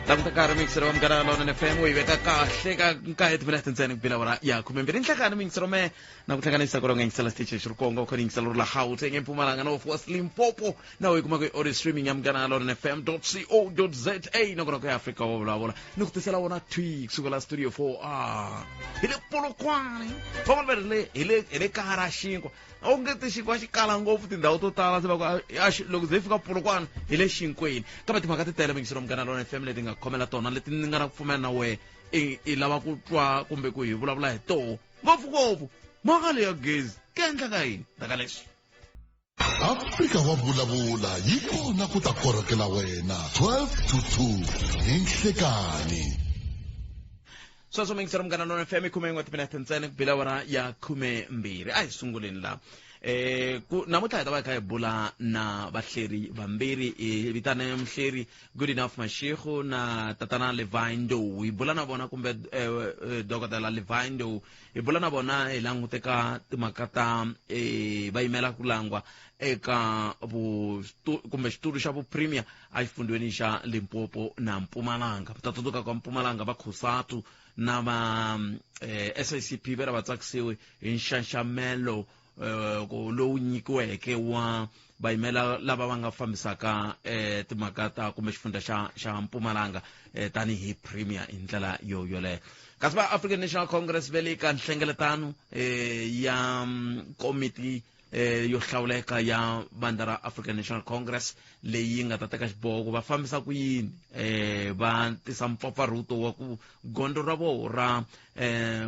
Tangtakara mixer om gara lona ne fem we ka kahle ka nkaet minute ntsena kupila wara ya kumembere nhlakana mixer me na kuhlanganisa ko ngenga sala stage shirkongo ko ringsa la Gauteng eMpumalanga no for Limpopo na we kuma ko streaming am gara lona fm.co.za no ko Africa wala no kutisela wona twi kusukela studio 4 ile Polokwane pomberle ile kahara shingo ongete xikwa xikala ngopfu tindhawu to tala se va ku loko ze fika Polokwane hi le xinkweni kambe timhaka ti tele mixer om kana lona FM leti nga khomela tona leti ni nga na ku pfumela na we i lava ku twa kumbe ku hi vulavula hi to ngopfu mhaka leya gezi ke endla ka yini taka leswi Afrika wa vulavula yi kona ku ta korhokela wena 12 to 2 hi nhlekani sweswo mixer om kana lona FM khume n'we timinete ntsena ku bila wara ya 12 a hi sunguleni la namuntlha hi ta va hi kha hi bula na vahleri vambirhi hi vitane mhleri Good Enough Mashego na tatana Levindo hi bula na vona kumbe dokotela Levindo hi bula na vona hi languteka timhaka ta va yimela ku langwa eka kumbe xitulu xa vupremier a xifundhweni xa Limpopo na Mpumalanga ta tsundzuka ka Mpumalanga va Khosatu na va SICP va tsakisiwe hi nxaxamelo lowu nyikiweke wa vayimela lava va nga fambisaka timhaka ta kumbe xifundza xa Mpumalanga tanihi premier hi ndlela yoleyo kasi va African National Congress ve le ka nhlengeletano ya komiti yo hlawuleka ya vandla ra African National Congress leyi nga ta teka xiboho va fambisa ku yini va tisa mpfapfarhuto wa ku gondo ra vo ra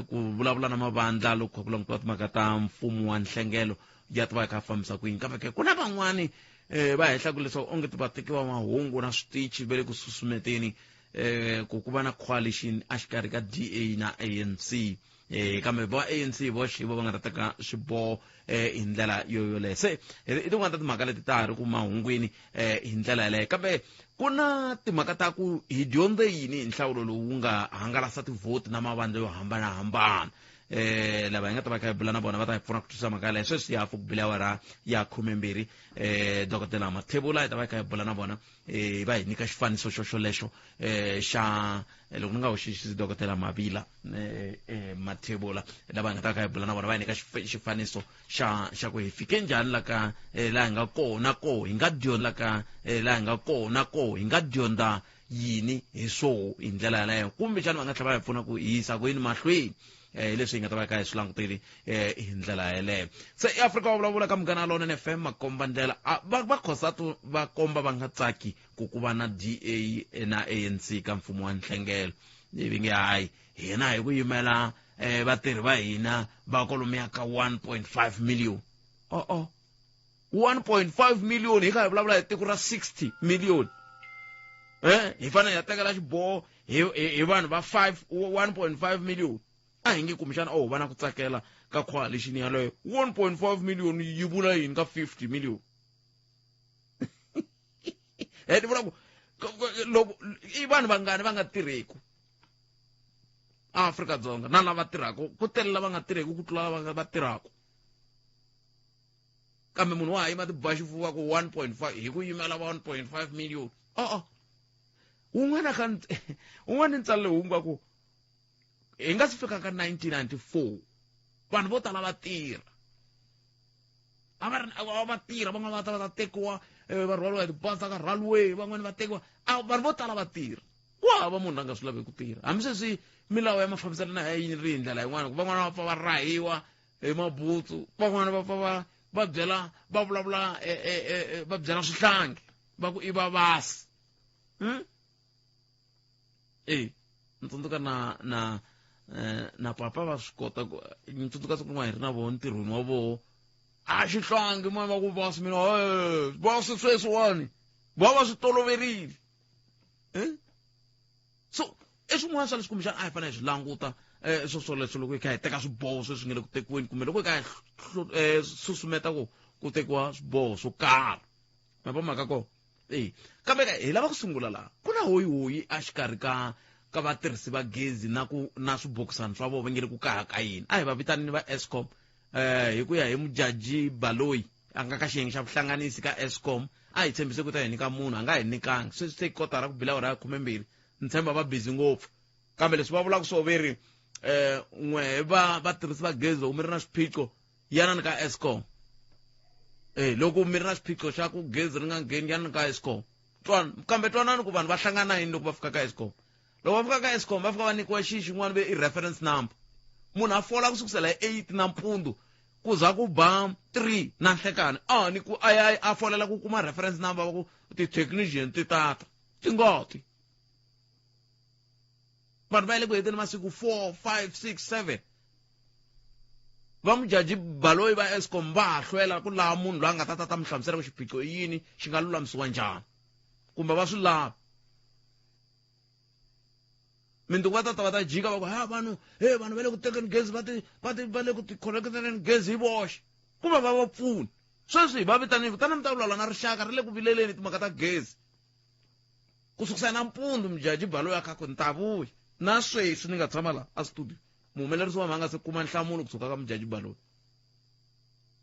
ku vulavula na mavandla loko ku langutiwa timhaka ta mfumo wa nhlengelo ya tiva ka fambisa ku yini kambe ku na van'wani va hehla ku leswaku onge ti va tekiwa mahungu na switichi ve le ku susumeteni ku va na coalition a xikarhi ka DA na ANC kambe va ANC voxe va nga ta teka xiboho hi ndlela yoleyo se i tin'wana ta timhaka leti ta ha ri ku mahungwini hi ndlela yaleyo kambe ku na timhaka ta ku hi dyondze yini hi nhlawulo lowu nga hangalasa tivhoti na mavandla yo hambanahambana lava hi nga ta va kha hi bula na vona va ta hi pfuna ku twisisa mhaka yaleyo sweswi ya hafu ku bila wara ya 12 dokotela Mathebula hi ta va hi kha hi bula na vona va hi nyika xifaniso xolexo xa loko ni nga hoxi dokotela Mabila Mathebula lava hi nga ta kha hi bula na vona va hi nyika xifaniso xa ku hi fike njhani laha hi nga kona hi nga dyondza laha hi nga kona hi nga dyondza yini hi swo hi ndlela yaleyo kumbe xana va nga tlhela va hi pfuna ku hi yisa ku yini mahlweni leswi hi nga ta va ka hi swi languteli hi ndlela yaleyo se eAfrika wa vulavula ka Munghana Lonene FM makomba ndlela va Khosatu va komba va nga tsaki ku va na DA na ANC ka mfumo wa nhlengelo ivi nge hayi hina hi ku yimela vatirhi va hina va kolomiya ka 1.5 million 1.5 million hi kha hi vulavula hi tiko ra 60 million hi fanele hi tekela xiboho hi vanhu va 1.5 million a hi nge kumixana va na ku tsakela ka coalition yaleyo 1.5 million yi vula yini ka 50 million ni vula ku loko i vanhu vangani va nga tirheku Afrika-Dzonga na lava tirhaka ku tele lava nga tirheku ku tlula lava va tirhaka kambe munhu wa yima tiba xifuva ku 1.5 hi ku yimela 1.5 million un'wana ntsale hunga ku hi nga si fika ka 1994 vanhu vo tala va tirha va tirha van'wana va ta tekiwa va rhwaliwa hi tibasi ta ka railway van'wana va tekiwa vanhu vo tala va tirha ku hava munhu a nga swi lavi ku tirha hambi sweswi milawu ya mafambiselana yi ri hi ndlela yin'wana van'wana va pfa va rahiwa hi mabutsu van'wana va pfa va byela va vulavula va byela swihlangi va ku i vavasi ni tsundzuka na papa va swi kota ku ni tsundzuka siku rin'wana hi ri na voho ntirhweni wa voho a xihlangi mani va ku vasi mina vasi sweswiwani va swi toloverile so i swin'wana swa leswi kumbexana a hi fanele hi swi languta swoleswo loko hi kha hi teka swiboho sweswi nge le ku tekiweni kumbe loko hi kha hi susumeta ku tekiwa swiboho swo karhi ma va mhaka kona kambe hi lava ku sungula laha ku na hoyi a xikarhi ka vatirhisi va gezi na swibokisana swa vona va nge le ku kaha ka yini a hi va vitanini va Eskom hi ku ya hi mujaji Baloyi anga ka xiyenge xa vuhlanganisi ka Eskom a hi tshembise ku ta hi nyika munhu a nga hi nikanga sweswi se kotara ku bila awara ya 12 ni tshemba va busy ngopfu kambe leswi va vulaka swo veri n'we vatirhisi va gezi loko mi ri na swiphiqo yanani ka Eskom loko mi ri na swiphiqo xa ku gezi ri nga ngheni yanani ka Eskom kambe twanani ku vanhu va hlangana yini loko va fika ka Eskom loko va fika ka Eskom va fika va nyikiwa xi xin'wana ve i reference number munhu a fola ku sukusela hi 8 nampundzu ku za ku ba 3 na nhlekani ni ku a folela ku kuma reference number va ku ti-technician ti tata tingoti vanhu va le ku heteni masiku 4 5 6 7 va mujaji Baloyi va Eskom va ha hlwela ku lava munhu loyi a nga ta mi hlamusela ku xiphiqo i yini xi nga lulamisiwa njhani kumbe va swi lava mindzuku va ta jika va ku vanhu va le ku tekeni gezi va le ku tikhoneketeni gezi hi voxe kumbe va va pfuni sweswi va vitana mi ta vulavula na rixaka ri le ku vileleni timhaka ta gezi ku sukisa nampundzu mujaji Baloyi a kha ku ni ta vuya na sweswi ni nga tshama laha a studio muhumelerisi wa mhanga se kuma nhlamulo kusuka ka mujaji Baloyi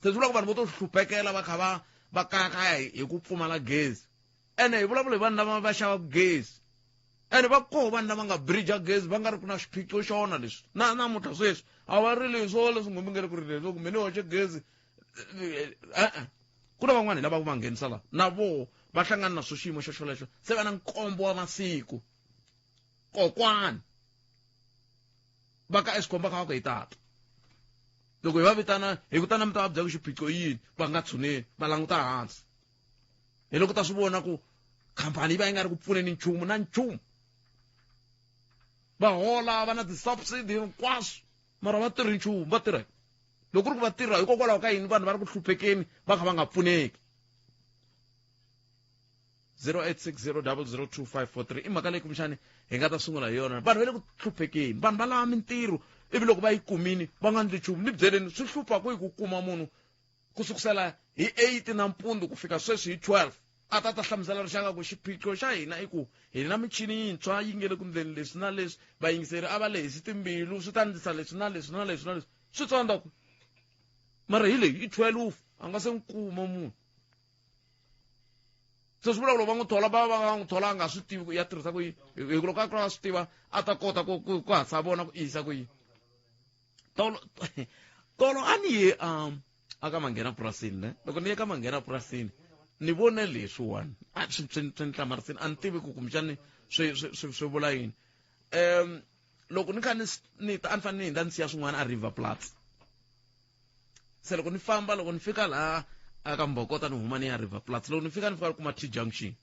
se swi vula ku vanhu vo to hluphekela va kha va kaya hi ku pfumala gezi ene hi vulavula hi vanhu lava va xavaka gezi ene va koho vanhu lava nga bridge gezi va nga ri ku na swiphiqo xona leswi namuntlha sweswi a va rili hi swo leswi ngombe nge ri ku ri leswi kumbe ni hoxe gezi ku na van'wana hi lava va nghenisa laha na voho va hlangana na swo xiyimo xolexo se va na nkombo wa masiku kokwani va ka Eskom va kha va ku hi tata loko hi va vitana hi ku tana mi ta va byela ku xiphiqo yini va nga tshuneli va languta hansi hi loko ta swi vona ku khampani yi va yi nga ri ku pfuneni nchumu na nchumu va hola va na ti-subsidy hinkwaswo mara va tirhi nchumu va tirha loko ku ri ku va tirha hikokwalaho ka yini vanhu va ri ku hluphekeni va kha va nga pfuneki 0860002543 i mhaka leyi kumbexani hi nga ta sungula hi yona vanhu va le ku hluphekeni vanhu va lava mintirho ivi loko va yi kumini va nga ndli nchumu ni byeleni swi hlupha ku hi ku kuma munhu ku sukusela hi 8 nampundzu ku fika sweswi hi 12 a ta hlamusela rixaka ku xiphiqo xa hina i ku hi na michini yintshwa yi nge le ku ndleni leswi na leswi vayingiseri a va lehisi timbilu swi ta ndlisa leswi na leswi na leswi na leswi swi tsandza ku mara hi leyi i 12 a nga se n'wi kuma munhu se swi vula ku loko va n'wi thola va n'wi thola a nga swi tivi ku ya tirhisa ku yini hi ku loko a swi tiva a ta kota ku hatla vona ku yisa ku yini tolo a ni ye aka Manghena purasini ne loko ni ye ka Manghena purasini ni vone leswiwani swi ni hlamarisini a ni tivi ku kumbexani swi vula yini loko ni kha ni ta a ni fanele ni hindza ni siya swin'wana a River Flats se loko ni famba loko ni fika laha aka Mbokota ni huma ni ya River Flats loko ni fika ni kuma T junction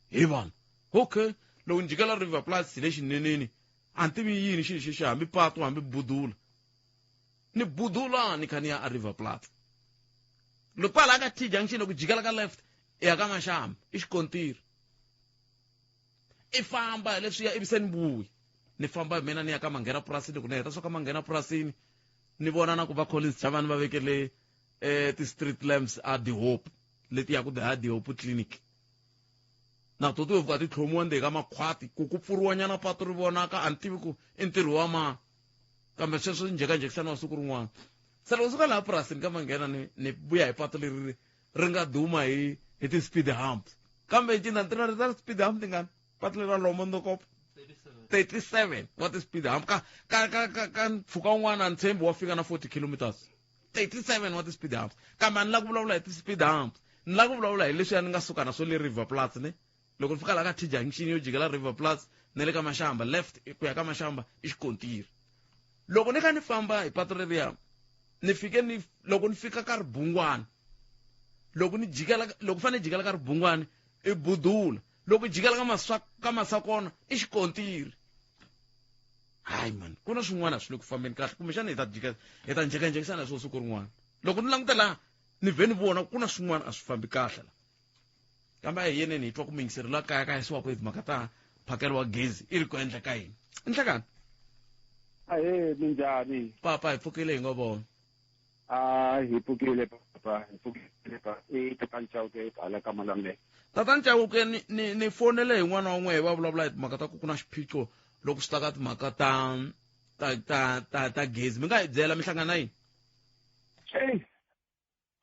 hi vanhu okay loko ni jikela River Flats hi le xineneni a ni tivi yini xilo xexi hambi patu hambi budula ni budula ni kha ni ya a River Flats loko kwala ka T junction loko jikela ka left ya ka Mashamba i xikontiri i famba leswi ya ivi se ni vuyi ni famba mina ni ya ka Manghena purasini loko ni heta swo ka Manghena purasini ni vona na ku va Collins Chavani va vekele ti-street lamps a The Hope leti ya ku The Hope clinic na to ti vuka ti tlhomiwa ndzeni ka makhwati ku pfuriwa nyana patu ri vonaka a ni tivi ku i ntirho wa mani kambe sweswo njhekanjhekisana wa siku rin'wana se loko suka laha purasini ka Manghena ni vuya hi patu leri ri nga duma hi ti-speed humps kambe cinda ni tirha ta speed hump tingani patu leri ra Lomondokopo 37 wa ti-speed hump ka mpfhuka wun'wana a ni tshembi wa fika na 40 kilometers 37 wa ti-speed humps kambe a ni la ku vulavula hi ti-speed humps ni la ku vulavula hi leswi ya ni nga suka na swo le River Flats ne loko ni fika laha ka T junction yo jikela River Flats ne le ka Mashamba left ku ya ka Mashamba i xikontiri loko ni kha ni famba hi patu reriya ni fike loko ni fika ka Ribungwana loko fane jikela ka Ribungwana i budula loko jikela ka Masakona i xikontiri hayi man ku na swin'wana swi le ku fambeni kahle kumbexana hi ta njhekanjhekisana swo siku rin'wana loko ni languta laha ni vhe ni vona ku na swin'wana a swi fambi kahle la kambe a hi yeneni hi twa ku mingiseriwa kaya ka yisiwaka hi timhaka ta mphakelo wa gezi i ri ku endla ka yini nhlekani minjhani papa hi pfukile hi nga vona hi pfukile papa i tata Ncawuke hala ka Malamulele tata Ncawuke ni fonele hi n'wana wa n'we hi va vulavula hi timhaka ta ku na xiphiqo loko swi ta ka timhaka ta gezi mi nga hi byela mi hlangana yini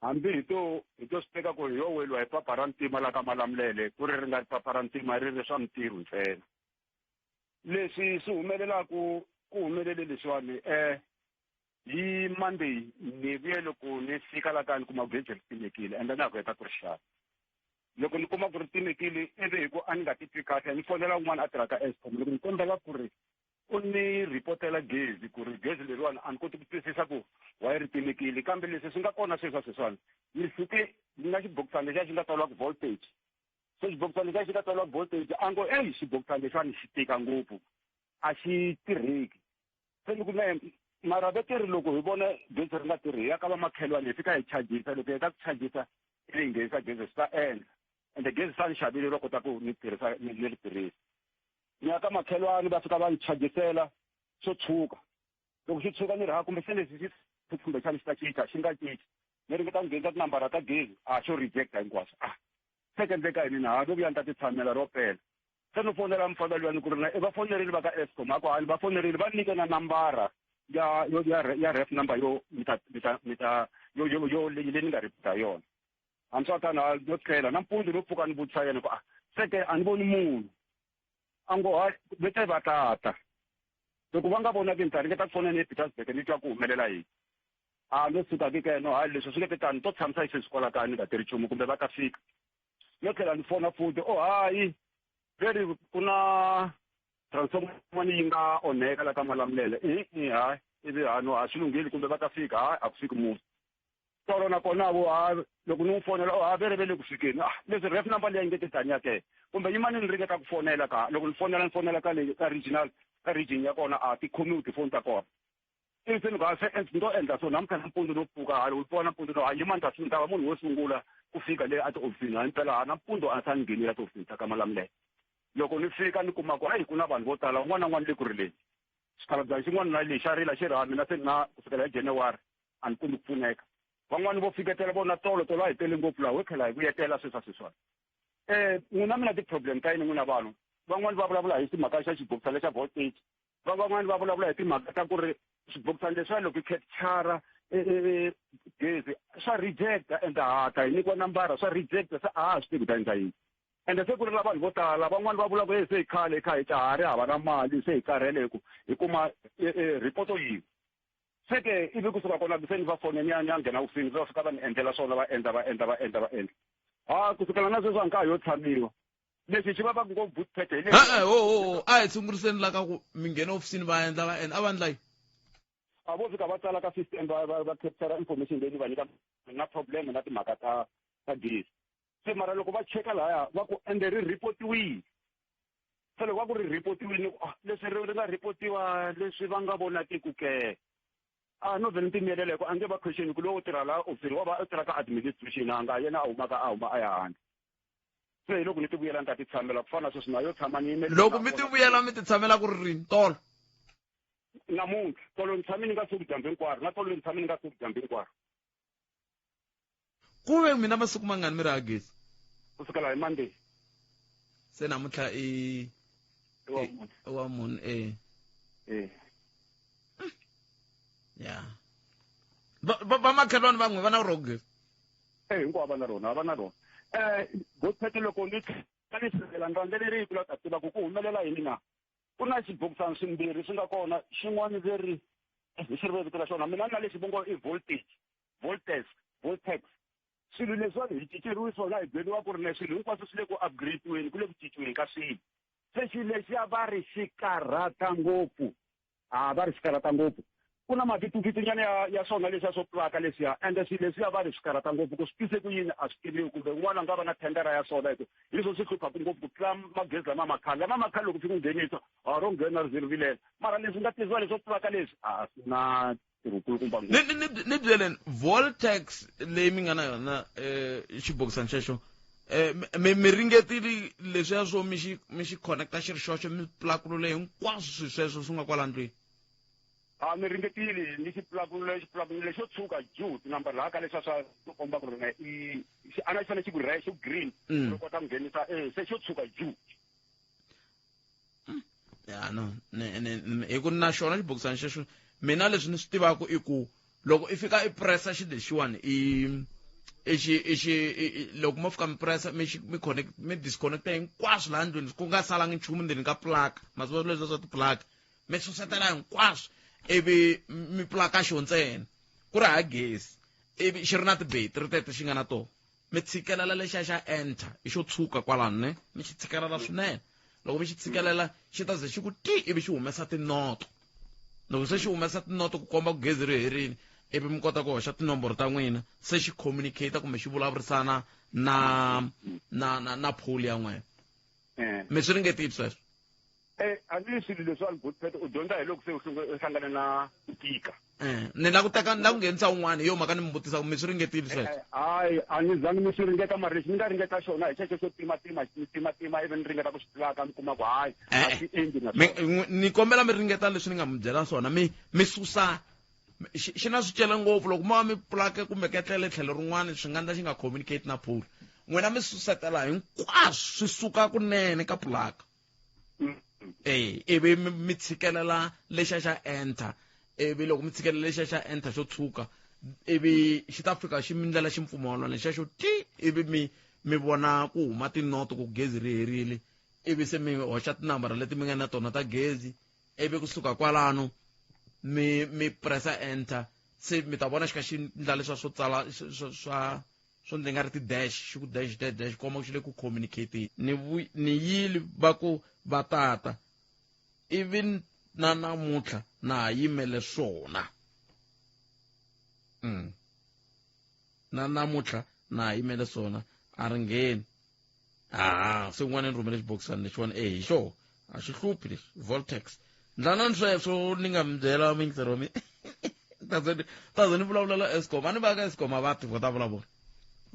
hambi hi to swi teka ku hi yo weliwa hi papa ra ntima la ka Malamulele ku ri nga papa ra ntima ri ri swa mintirho ntsena leswi swi humelelaku ku humelele leswiwani hi Monday ni vuye loko ni fika la ka ni kuma gezi ri timekile ende na ku heta ku ri xava loko ni kuma ku ri timekile ivi hi ku a ni nga titwi kahle ni fonela un'wana a tirhaka Eskom loko ni kombela ku ri u ni ripotela gezi ku ri gezi leriwani a ni koti ku twisisa ku why ri timekile kambe leswi swi nga kona sweswiwani ni fike ni nga xibokisana lexiya xi nga tsariwa ku voltage so xibokisana lexiya xi nga tsariwa voltage a ngo xibokisana lexiwani xi tika ngopfu a xi tirheki se ni ku mara veteri loko hi vona gezi ri nga tirhi ya ka vamakhelwani hi fika hi chajisa loko hi heta ku chajisa i hi nghenisa gezi swi ta endla ende gezi sa ni xavile ro kota ku ni tirhisa ni ri tirhisa ni ya ka makhelwani va fika va ni chajisela swo tshuka loko xi tshuka ni raha kumbe se leswi xi kumbexani xi ta cinca xi nga cinci ni ringeta ku nghenisa tinambara ta gezi xo rejecta hinkwaswo se kendleka yini na no vuya ni ta ti tshamela ro pela se ni fonela mfana luyani ku ri na i va fonerile va ka Eskom a ku hayi va fonerile va nyike na nambara ya ref number yo yo leyi ni nga ripita yona a ni swa tani no tlela nampundzu no pfuka ni vutisa yena ku seke a ni voni munhu a ngo hayi vete va tata loko va nga vonaki ni ta ringeta ku fonela ePietersburg ni twa ku humelela yini no suka ke no hayi leswi swi nge tani to tshamisa hi sweswi kwala kaya ni nga tirhi nchumu kumbe va ta fika no tlhela ni fona futhi hayi veri ku na transformer yi nga onheka la ka Malamulele hayi ivi no a swi lunghile kumbe va ta fika hayi a ku fiki munhu tolo nakona loko ni n'wi fonela vere ve le ku fikeni leswi ref number leyi nge titanya ke kumbe yimani ni ringeta ku fonela ka loko ni fonela ka le ka region ya kona ti khomi tifoni ta kona ivi se ni ku se ni to endla so namuntlha nampundzu no pfuka loko ni fona nampundzu no yimani ta ni ta va munhu wo sungula ku fika le a tihofisini hayi mpela nampundzu a sa ni nghenile a tihofisini ta ka Malamulele loko ni fika ni kuma ku ku na vanhu vo tala un'wana na un'wana le ku rileni xikhalabya xin'wana na lexi a rila xi raha mina se na kusukela hi January a ni kumi ku pfuneka van'wani vo fiketela vona tolo a hi tele ngopfu laha ho tlhela hi vuyetela sweswiwani n'wina mina ti-problem ta yini n'wina vanhu van'wani va vulavula hi timhaka xa xibokisana xa voltage van'wani va vulavula hi timhaka ta ku ri swibokisana leswiya loko i captura gezi swa rejecta and hata hi nyikiwa nambara swa rejecta se a swi tivi ta endla yini ende se ku ri na vanhu vo tala van'wani va vula ku se hi khale hi ta ha ri hava na mali se hi karhele hi kuma ripoto yin'we se ke ivi kusuka kona se ni va foneni ya nghena ofisini va fika va ni endlela swona va endla kusukela na sweswi a nkaha yo tshamiwa leswi xi vavaka ngopfu butpete a hi tshunguriseni la ka ku mi nghena ofisini va endla a va endla yini a vo fika va tsala ka system va captura information leyi ni va nyika na problem na timhaka ta gezi se mara loko va cheka lahaya va ku ende ri ripotiwile se loko va ku ri ripotiwile leswi ri nga ripotiwa leswi va nga vonatiku ke no vhele ni timeleleko a nge va question ku lowu tirha laha ofisini wa va u tirha ka administration a nga yena a huma a ya handle se hi loko ni ti vuyela ni ta ti tshamela ku fana sweswi na yo tshama ni yimele loko mi ti vuyela mi ti tshamela ku ri rini tolo namuntlha tolo ni tshame ni nga suki dyambu hinkwaro na tolo ni tshame ni nga suki dyambu hinkwaro ku ve mina masiku mangani mi ri agezi kusukela hi Monday se namuntlha wa munhu ya vamakhelwani van'we va na ro gezi hinkwavo va na rona botpete loko ni tlhelela ni randzeleriki la ta tiva ku humelela yini na ku na xibokisana swimbirhi swi nga kona xin'wana veri hi xi rivetela xona mina na lexi vongo i voltex swilo leswiwani hi cinceriwi swona hi byeliwa ku ri ne swilo hinkwaswo swi le ku upgrade-weni ku le ku cinciweni ka swilo se xilo lexiya va ri xi karhata ngopfu va ri xi karhata ngopfu ku na mavituvitinyana ya swona leswiya swo pulaka leswiya ende swilo leswiya va ri swi karhata ngopfu ku swi tise ku yini a swi tiviwi kumbe un'wana a nga va na thendera ya swona hi leswo swi hluphaku ngopfu ku tlula magezi lama makhale loko fika nghenisa ro nghena ri rivilela mara leswi nga tisiwa leswo pulaka leswi a swi na tirhukulukumba ni byeleni voltex leyi mi nga na yona xibokisana xexo mi ringetile leswiya swo mi xi connecta xi ri xoxo mi pulakulule hinkwaswo swi sweswo swi nga kwala ndlwini mi ringetile ni xipulakulule xo tshuka juu tinambara laha ka leswiya swa swo komba ku ri a na xana xi ku xi green ri kota ku nghenisa se xo tshuka juu ya no hi ku na xona xibokisana xexo mina leswi ni swi tivaka i ku loko i fika i pressa xi lexiwani loko mo fika mi pressa mi disconnecta hinkwaswo laha ndlwini ku nga salanga nchumu ndzeni ka plug masiva leswi swa ti-plug mi susetela hinkwaswo ivi mi plaka xo ntsena ku ri ha gezi ivi xi ri na tibetri tete xi nga na tona mi tshikelela lexiya xa enter i xo tshuka kwalano ne mi xi tshikelela swinene loko mi xi tshikelela xi ta ze xi ku ti ivi xi humesa tinoto loko se xi humesa tinoto ku komba ku gezi ri herile ivi mi kota ku hoxa tinomboro ta n'wina se xi communicate kumbe xi vulavurisana na pholi ya n'wina mi swi ringetile sweswo a ni swilo leswi alibutpet u dyondza hi loko se u hlangane na ku tika ni la ku nghenisa un'wana hi yo mhaka ni mi vutisa ku mi swi ringetile sweswo hayi a ni zangi mi swi ringeta mara lexi ni nga ringeta xona hi xexo xo timatima ivi ni ringeta ku xi tivaka mi kuma ku hayi a swi endli na ni kombela mi ringeta leswi ni nga mi byela swona mi susa xi na swicele ngopfu loko ma va mi pulake kumbe ketlele tlhelo rin'wana swi nga endla xi nga communicate na pholi n'wina mi susetela hinkwaswo swi suka kunene ka pulaka ivi mi tshikelela lexiya xa enter ivi loko mi tshikelela lexiya xa enter xo tshuka ivi xi ta fika xi mi ndlela ximpfumelelano lexiya xo ti ivi mi vona ku huma tinoto ku gezi ri herile ivi se mi hoxa tinambara leti mi nga na tona ta gezi ivi kusuka kwalano mi pressa enter se mi ta vona xi ka xi ndla leswiya swo tsala swo ndzi nga ri ti-dash xi ku dash komba ku xi le ku communicate ni yili va ku va tata ivi na namuntlha na ha yimele swona na namuntlha na ha yimele swona a ri ngheni se n'wana ni rhumele xibokisana lexi vona hi xo a xi hluphi lexi voltex ndlanani sweswo ni nga mi byela mintirho mi tazo ni vulavulela escom a ni va ka escom a va ti vo ta vulavula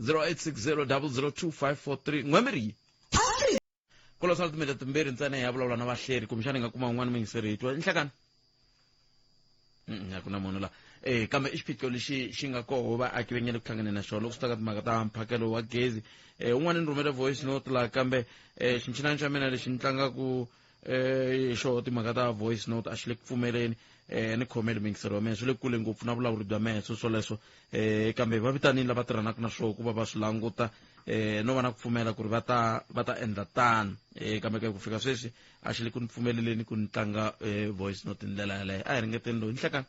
0860002543 n'wemiri ku lo sala timeta timbirhi ntsena ya vulavula na vahleri kumbexana hi nga kuma un'wana mingiseri hi twa nhlekani a ku na munhu la kambe i xiphiqo lexi xi nga koho vaaki va nge le ku hlanganeni na xona loko swi ta ka timhaka ta mphakelo wa gezi un'wana ni rhumele voice note laha kambe xinchinani xa mina lexi ni tlangaku xo timhaka ta voice note a xi le ku pfumeleni ni khomele mingiseri wa mina swi le kule ngopfu na vulavuri bya mehe swoleswo kambe va vitanini lava tirhanaka na swoho ku va va swi languta no va na ku pfumela ku ri va ta endla tano kambe ku fika sweswi a xi le ku ni pfumeleleni ku ni tlanga voice note hi ndlela yaleyo a hi ringeteni loyi ni hlekani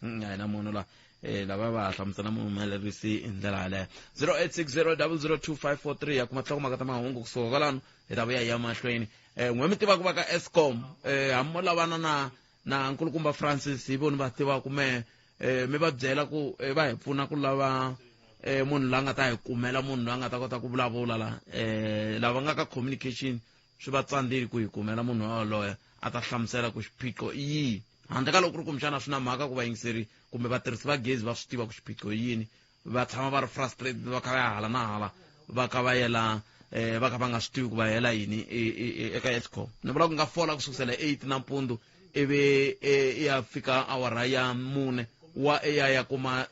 a hi na munhu la lava va hlamusela muhumelerisi hi ndlela yaleyo 0860002543 ya kuma tlakumaka ta mahungu kusuka kwalano hi ta vuya hi ya mahlweni n'we mi tivaka va ka escom hammo lavana na nkulukumba Francis hi voni va tivaka mi va byela ku va hi pfuna ku lava munhu la nga ta hi kumela munhu la nga ta kota ku vulavula la lava nga ka communication swi va tsandziri ku hi kumela munhu yoloye a ta hlamusela ku xiphiqo i yini handle ka loko ku ri kumbexana swi na mhaka ku vayingiseri kumbe vatirhisi va gezi va swi tiva ku xiphiqo i yini va tshama va ri frustrated va kha va ya hala na hala va kha va yela va kha va nga swi tivi ku va hela yini eka escom ni vula ku nga fola ku sukusela 8 nampundzu ivi ya fika awara ya 4 wa ya kuma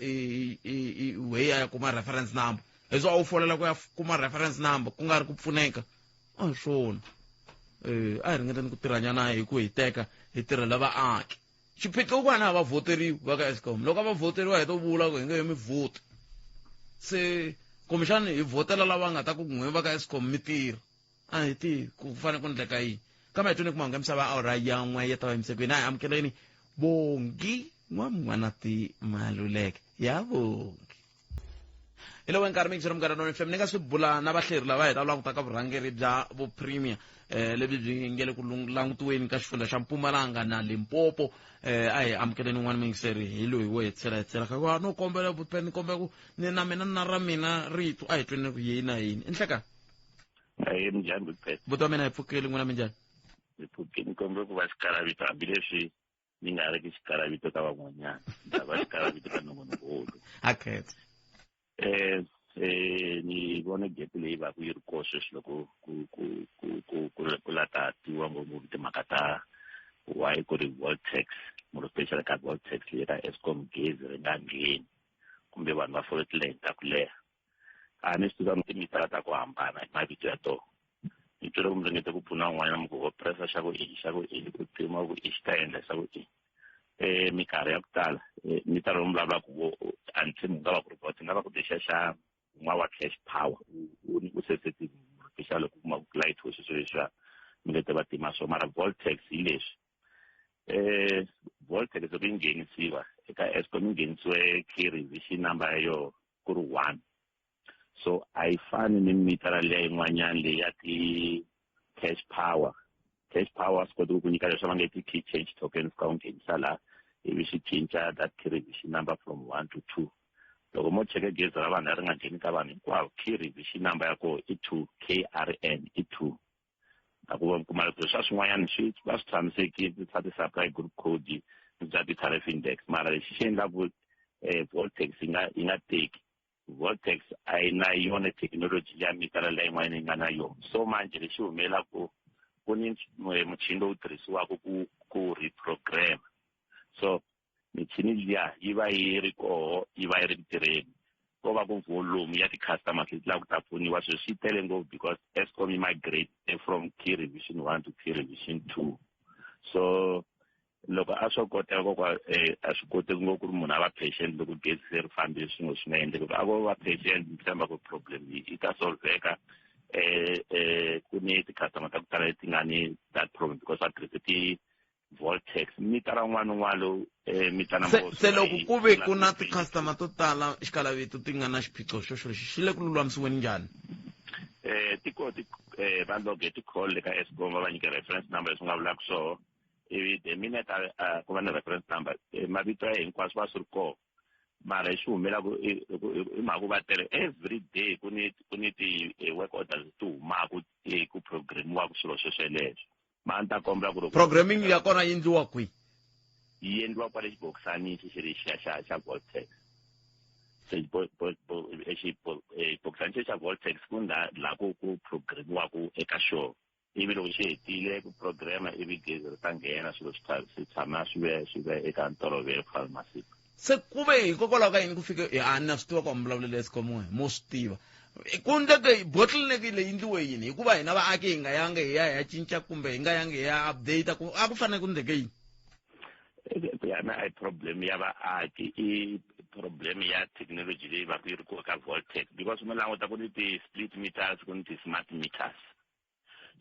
ya kuma reference number leswo a wu folela ku ya kuma reference number ku nga ri ku pfuneka a hi swona a hi ringeteni ku tirhanyana hi ku hi teka hi tirhela vaaki xiphiqo ku vana a va voteriwi va ka escom loko a va voteriwa hi to vula ku hi nge mi vhoti se kumbexana hi vhotela lava nga ta ku n'we va ka escom mi tirha a hi tivi ku fanele ku endleka yini kambe hi twini ku mahungu ya misava awara ya n'we ya ta va emisekweni a hi amukeleni bongi n'wanati Maluleke ya bongi hi lowu nkarhi mi nkarhi Nonweni FM ni nga swi bula na vahleri lava hi ta langutaka vurhangeri bya vupremier lebyi byi nge le ku langutiweni ka xifundza xa Mpumalanga na Limpopo a hi amukeleni n'wana mingiseri hi loyi wo hi tshela ka wa no kombela butpen kombela ku ni na mina na ra mina rito a hi twini ku yini na yini inhleka njhani butpen buta mina hi pfukeli n'wina minjhani hi pfukeni kombela ku va xikalavito hambileswi ni nga ri ki xikalavito ka van'wanyana ni va xikalavito ka nongonoko akhetha ni vona gap leyi va ku yi ri koho sweswi loko ku latatiwa ngopfu timhaka ta why ku ri voltex more special ka voltex leyi ta escom gezi ri nga ngheni kumbe vanhu va fole tilane ta ku leha a ni swi tiva timitara ta ku hambana hi mavito ya tona ni twile ku mi ringete ku pfuna un'wanyana mi ku pressa xa ku ku tima ku i xi ta endla xa ku minkarhi ya ku tala mi ta lomu vulavulaka until mi nga va ku ri bot nga va ku lexiya xa n'wana wa cash power u sensitive special loko kuma ku light ho swilo leswiya mi nga ta va tima so mara Voltex hi leswi Voltex loko yi nghenisiwa eka Eskom yi nghenisiwe key revision number ya yo ku ri 1 so a yi fani ni mitara leya yin'wanyana leyi ya ti-cash power swi kota ku nyika leswi va nge ti-key change tokens ka u nghenisa laha ivi swi cinca that key revision number from 1 to 2 loko mo cheke gezi ra vanhu leri nga ngheni ka vanhu hinkwavo key revision number ya koho i 2 KRN i 2 a ku kuma loko leswiya swin'wanyana swi va swi tshamisekile swa ti-supply group code bya ti-tariff index mara lexi xi endlaku Voltex yi nga teki Voltex a yi na yona technology ya mitara leyi yin'wana yi nga na yona so manje lexi humelelaku ku ni muchini lowu tirhisiwaka ku reprogram so michini liya yi va yi ri koho yi va yi ri ntirhweni ko va ku volume ya ti-customers leti lava ku ta pfuniwa swilo swi tele ngopfu because Eskom yi migrate from key revision 1 to key revision 2 so loko a swo koteka kokwa a swi koteki ngopfu ku ri munhu a va patient loko gezi se ri fambile swin'we swi nga endli loko a vo va patient ni tshemba ku problem yi ta solveka ku ni ti-customer ta ku tala leti nga ni that problem because va tirhise ti-Voltex mitara un'wana un'wana lowu mitana se loko ku ve ku na ti-customer to tala xikalavito ti nga na xiphiqo xo lexi xi le ku lulamisiweni njhani va loge ti-call le ka Eskom va nyika reference number leswi nga vulaka so ivi the minute ku va ni reference number mavito ya hinkwaswo va swi ri koho mara hi swi humelaka hi mhaka ku va tele every day ku ni ti-work orders ti humaka ku programiwaka swilo swesweleswo ma ni ta kombela ku ri programming ya kona yi endliwa kwihi yi endliwa kwale xibokisanisi xi ri xa Voltex se xibokisani xa Voltex ku la ku programiwaka eka xona ivi loko xi hetile ku programa ivi gezi ri ta nghena swilo swi tshama swi ve eka ntolovelo ku fana masiku se ku ve hikokwalaho ka yini ku fike a ni na swi tiva ku ambulavulela Eskom mo swi tiva ku ndleke bottleneck leyi endliwe yini hikuva hina vaaki hi nga yangi hi ya cinca kumbe hi nga yangi hi ya update a ku fanele ku ndleke yini yana a problem ya vaaki i problem ya technology leyi va ku yi ri koho ka Voltex because mi languta ku ni ti-split meters ku ni ti-smart meters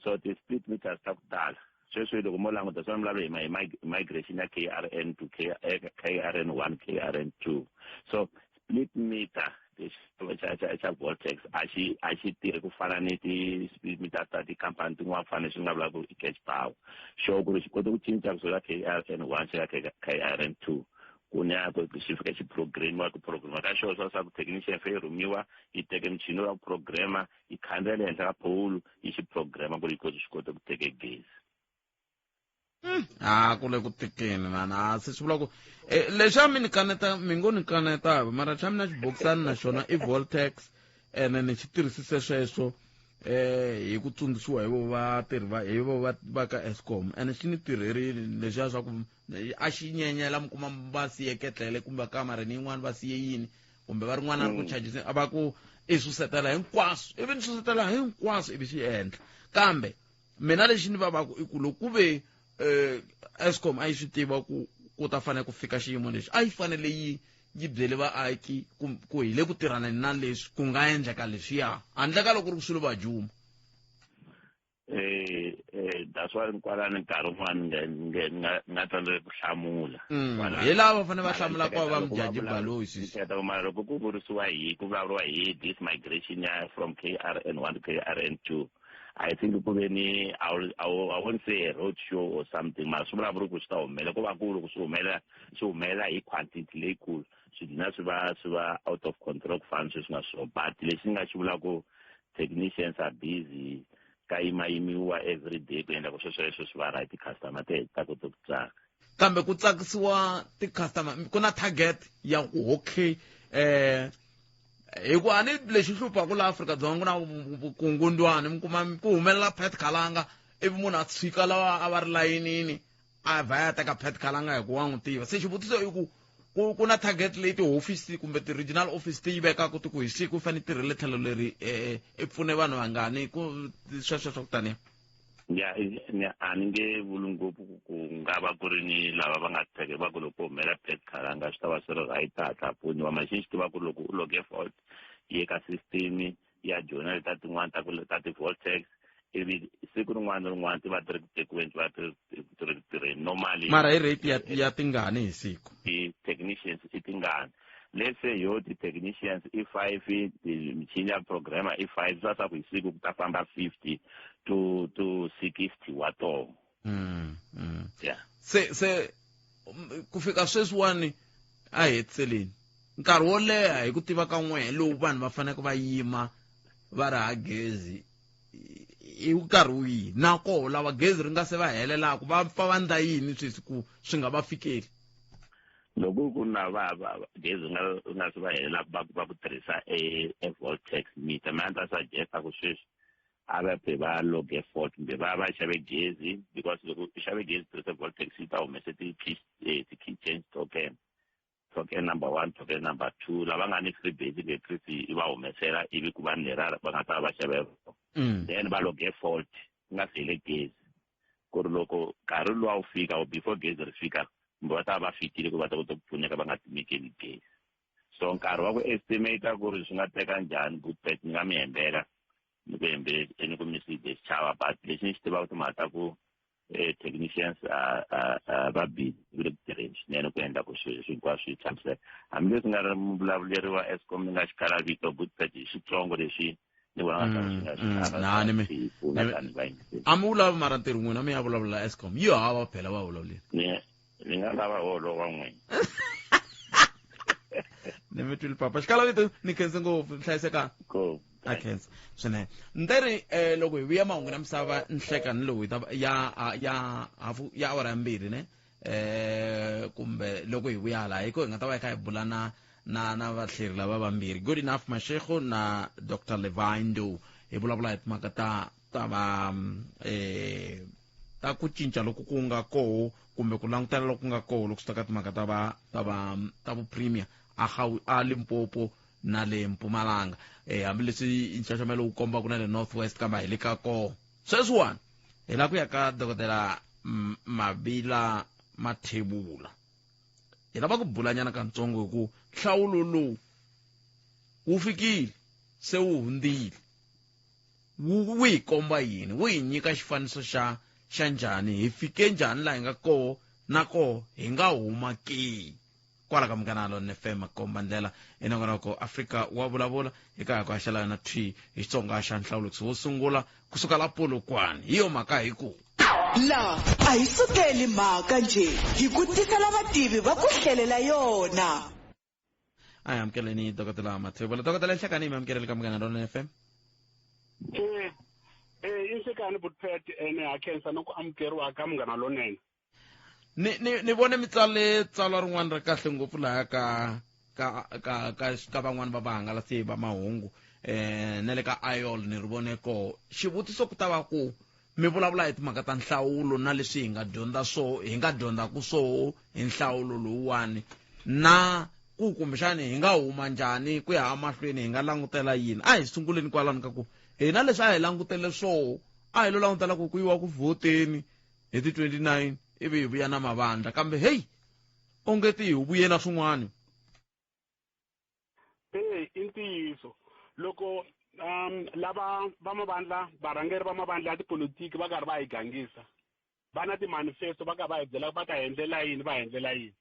so ti-split meters ta ku tala sweswi loko mo languta swi vulavula hi migration ya KRN to KRN1 KRN2 so split meter xa Voltex a xi tirhi ku fana ni ti-split meters ta tikhampani tin'wana fana leswi nga vulaka i cash power sure ku ri xi kota ku cinca kusuka KRN1 xi ya KRN2 kunya xi fika xi programiwa ka xona swa ku technician fe yi rhumiwa yi teke michini wa ku programa yi khandziya le henhla ka pole yi xi programa ku ri yi kota swi kota ku teke gezi ku le ku tekeni mana se swi vula ku leswi a mi ngo ni kaneta mara xa mina xibokisani na xona i Voltex ene ni xi tirhisise sweswo hi ku tsundzuxiwa hi vo va ka Eskom ene xi ni tirherile leswiya swa ku a xi nyenyela mi kuma va siye ketlele kumbe kamareni yin'wana va siye yini kumbe va rin'wana ri ku chargisi a va ku i susetela hinkwaswo ivi ni susetela hinkwaswo ivi swi endla kambe mina lexi ni vavaku i ku loko ku ve Eskom a yi swi tiva ku ta fanele ku fika xiyimo lexi a yi fanele yi byele vaaki ku hi le ku tirhaneni na leswi ku nga endleka leswiya handle ka loko ri swilo va juma that's why kwalani nkarhi wun'wana nga tsandzeki ku hlamula hi lava va fanele va hlamula ku va mujaji baloyi mara loko ku vurisiwa ku vulavuriwa hi this migration ya from KRN1 to KRN2 I think ku ve ni I won't say a road show or something mara swi vulavuri ku swi ta humela ku va ku loko swi humela hi quantity leyikulu swi dina swi va out of control ku fana sweswi nga swona but lexi nga xi vulaka technicians are busy ka yimayimiwa every day ku endla ku sweswo swi va right ti-customer ta kota ku tsaka kambe ku tsakisiwa ti-customer ku na target ya ku okay hikuva ni lexi hluphaku laha Afrika-Dzonga ku na vukungundwani mi kuma ku humelela pet khalanga ivi munhu a tshika lawa a va ri layinini a vha ya teka pet khalanga hi ku wa n'wi tiva se xivutiso i ku na target leyi tihofisi kumbe ti-regional office ti yi vekaka ti ku hi siku i fanele tirhile tlhelo leri i pfune vanhu vangani ku sweswo swa ku taniya a ni nge vuli ngopfu ku nga va ku ri ni lava va nga tsheke va ku loko humela pet khalanga swi ta va swi ri right hatla pfuniwa machine xi tiva ku loko u loge fault yi ka system ya journal ta tin'wana ta ti-Voltex ivi siku rin'wana ti va ti ri tekiweni ti va ti ri tirheni normally mara hi rate ya tingani hi siku ti-technicians i tingani let's say ti-technicians i-5 michini ya programmer i-5 swa ku hi siku ku ta famba 50 to 60 wa toho yeah se ku fika sweswiwani a hetiseleni nkarhi wo leha hi ku tiva ka n'we lowu vanhu va faneke va yima va ri ha gezi i nkarhi wihi nako lava gezi ri nga se va helelaku va pfa va ndla yini sweswi ku swi nga va fikeli loko ku na gezi nga se va helela va ku tirhisa e Voltex meter manta suggesta ku sweswi a va phe va loge fault kumbe va xave gezi because loko u xave gezi tirhisa Voltex yi ta humesa ti-key change token number 1 token number 2 lava nga ni free basic electricity i va humesela ivi ku va nera va nga ta va xave then va loge fault nga sele gezi ku ri loko nkarhi lowu wu fika or before gezi ri fika kumbe va ta va fikile ku va ta kota ku pfuneka va nga timekeli gezi so nkarhi wa ku estimate ku ri swi nga teka njhani good bet ni nga mi hembela ni ku ni ku mi side xichava but lexi ni xi tivaka timhaka ku technicians va busy vile ku tirheni swinene ku endla ku swilo hinkwaswo swi tshamiseka hambileswi nga ri vulavuleriwa Eskom ni nga xikala vito good bet hi xitsongo leswi ni vonaka a mi vulavi mara ntirho n'wina mi ya vulavula Eskom yo hava phela va vulavuleni ni nga lava holo wa n'wina ni mi twile papa xikala vito ni khense ngopfu hlayisekani akhensa swinene nteri loko hi vuya mahungu na misava nhlekani lowu ya awara ya mbirhi ne kumbe loko hi vuya hala hi ko hi nga ta va hi kha hi bula na vathleri lava vambirhi good enough Mashego na Dr. Levindo hi vulavula hi timhaka ta ku cinca loko ku nga koho kumbe ku langutela loko ku nga koho loko swi ta ka timhaka ta vupremier a Limpopo na le Mpumalanga hambileswi nxaxamelo wu komba ku na le Northwest kambe hi le ka koho sweswiwani hi la ku ya ka dokodela Mabila Mathebula hi lava ku bulanyana kantsongo hi ku nhlawulo lowu wu fikile se wu hundzile wu hi komba yini wu hi nyika xifaniso xa njhani hi fike njhani laha hi nga koho na koho hi nga huma ke kwala ka Munghana Lonene FM komba ndlela enongonoko Afrika wa vulavula eka hi ku haxela na hi Xitsonga xa nhlawulo wo sungula kusuka la Polokwane hi yo mhaka hi ku la a hi sukeli mhaka nje hi ku tisela vativi va ku hlelela yona a hi amukeleni dokodela Mathebula dokodela nhlekani mi amukeleli ka Munghana Lonene FM inhlekani butpet ene hakhensa no ku amukeriwa ka Munghana Lonene ni vone mi tsale tsalwa rin'wana ri kahle ngopfu laha ka van'wana va vahangalasi va mahungu na le ka IOL ni ri vone ko xivutiso ku ta va ku mi vulavula hi timhaka ta nhlawulo na leswi hi nga dyondzaku swo hi nhlawulo lowuwani na ku kumbexani hi nga huma njhani ku ya mahlweni hi nga langutela yini a hi sunguleni kwalani ka ku hina leswi a hi langutele swo a hi lo langutela ku yiwa ku vhoteni hi ti 29 ivi hi vuya na mavandla kambe hey ongeti hi vuye na swin'wana i ntiyiso loko lava va mavandla varhangeri va mavandla ya tipolitiki va karhi va hi gangisa va na timanifesto va karhi va hi byela va ta endlela yini va endlela yini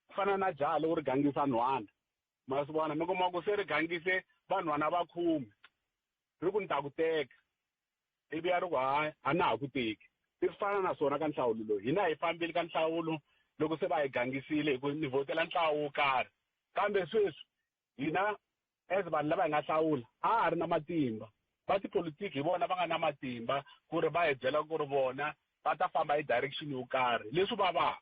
ku fana na jaha loko ri gangisa nhwana ma swi vona mi kuma ku se ri gangise vanhwana va 10 ri ku ni ta ku teka ivi ya ri ku hayi a na ha ku teki swi fana na swona ka nhlawulo lowu hina hi fambile ka nhlawulo loko se va hi gangisile hi ku ni vhotela ntlawa wo karhi kambe sweswi hina as vanhu lava hi nga hlawula a ha ri na matimba va tipolitiki hi vona va nga na matimba ku ri va hi byela ku ri vona va ta famba hi direction yo karhi leswi va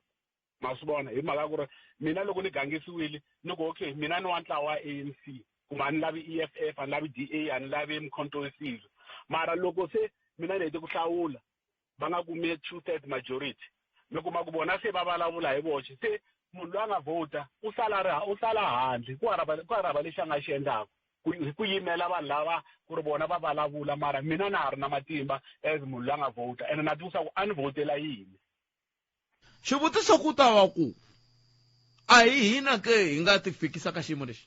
ma swi vona hi mhaka ku ri mina loko ni gangisiwile ni ku okay mina ni wa ntlawa wa ANC kumbe a ni lavi EFF a ni lavi DA a ni lavi Mkhonto we Sizwe mara loko se mina ni hete ku hlawula va nga kumi 2/3 majority mi kuma ku vona se va vulavula hi voxe se munhu loyi a nga vhota u sala handle ku harava lexi a nga xi endlaku ku yimela vanhu lava ku ri vona va vulavula mara mina na ha ri na matimba as munhu loyi a nga vhota ene na twisisa ku a ni vhotela yini. xivutiso ku ta va ku a hi hina ke hi nga ti fikisa ka xiyimo lexi?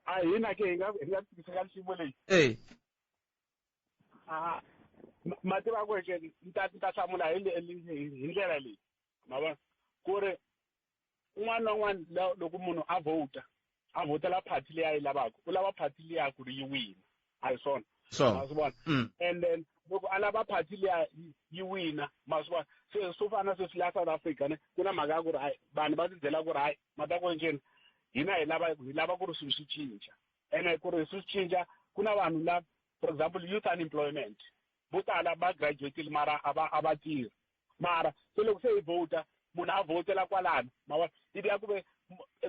A hina ke hi nga fikisa ka xiyimo lexi? Mativa ku ke ni ta hlamula hi ndlela leyi ma vona ku ri un'wana na un'wana loko munhu a vhotela party leyi a yi lavaka u lava party leyi ku ri yi wina a hi swona ma swi vona and then loko a lava party leyi yi wina ma swi vona se swo fana sweswi laha South Africa ne ku na mhaka ya ku ri hayi vanhu va tibyela ku ri hayi mata ku enceni hina hi lava ku ri swilo swi cinca ene ku ri swi cinca ku na vanhu la for example youth unemployment vo tala va graduate mara a va tirhi mara se loko se hi vhota munhu a vhotela kwalano ma vona ivi ya ku ve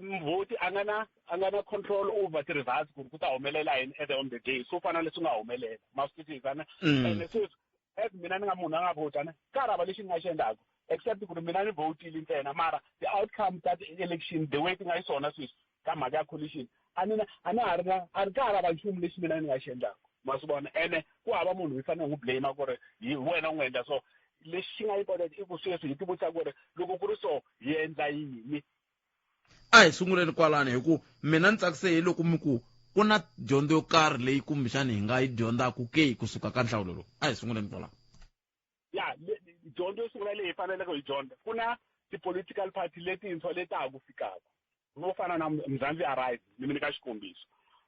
mvhoti a nga na control over ti-results ku ri ku ta humelela yini at the end of the day swo fana leswi nga humelela ma swi twisisa ne ene sweswi as mina ni nga munhu a nga vhota ne ka hava lexi ni nga xi endlaku except ku ri mina ni vhotile ntsena mara the outcome ta ti-election the way ti nga yi swona sweswi ka mhaka ya coalition a ri ka hava nchumu lexi mina ni nga xi endlaku ma swi vona ene ku hava munhu hi fanele hi n'wi blame ku ri hi wena u n'wi endla so lexi nga important i ku sweswi hi ti vutisa ku ri loko ku ri so hi endla yini. A hi sunguleni kwalani hi ku mina ni tsakise hi loko mi ku ku na dyondzo yo karhi leyi kumbexani hi nga yi dyondzaku ke kusuka ka nhlawulo lowu. A hi sunguleni kwalani. Ya dyondzo yo sungula leyi hi faneleke hi dyondza ku na ti-political party letintshwa leti ha ku fikaka no fana na Mzansi Arise ni mi nyika xikombiso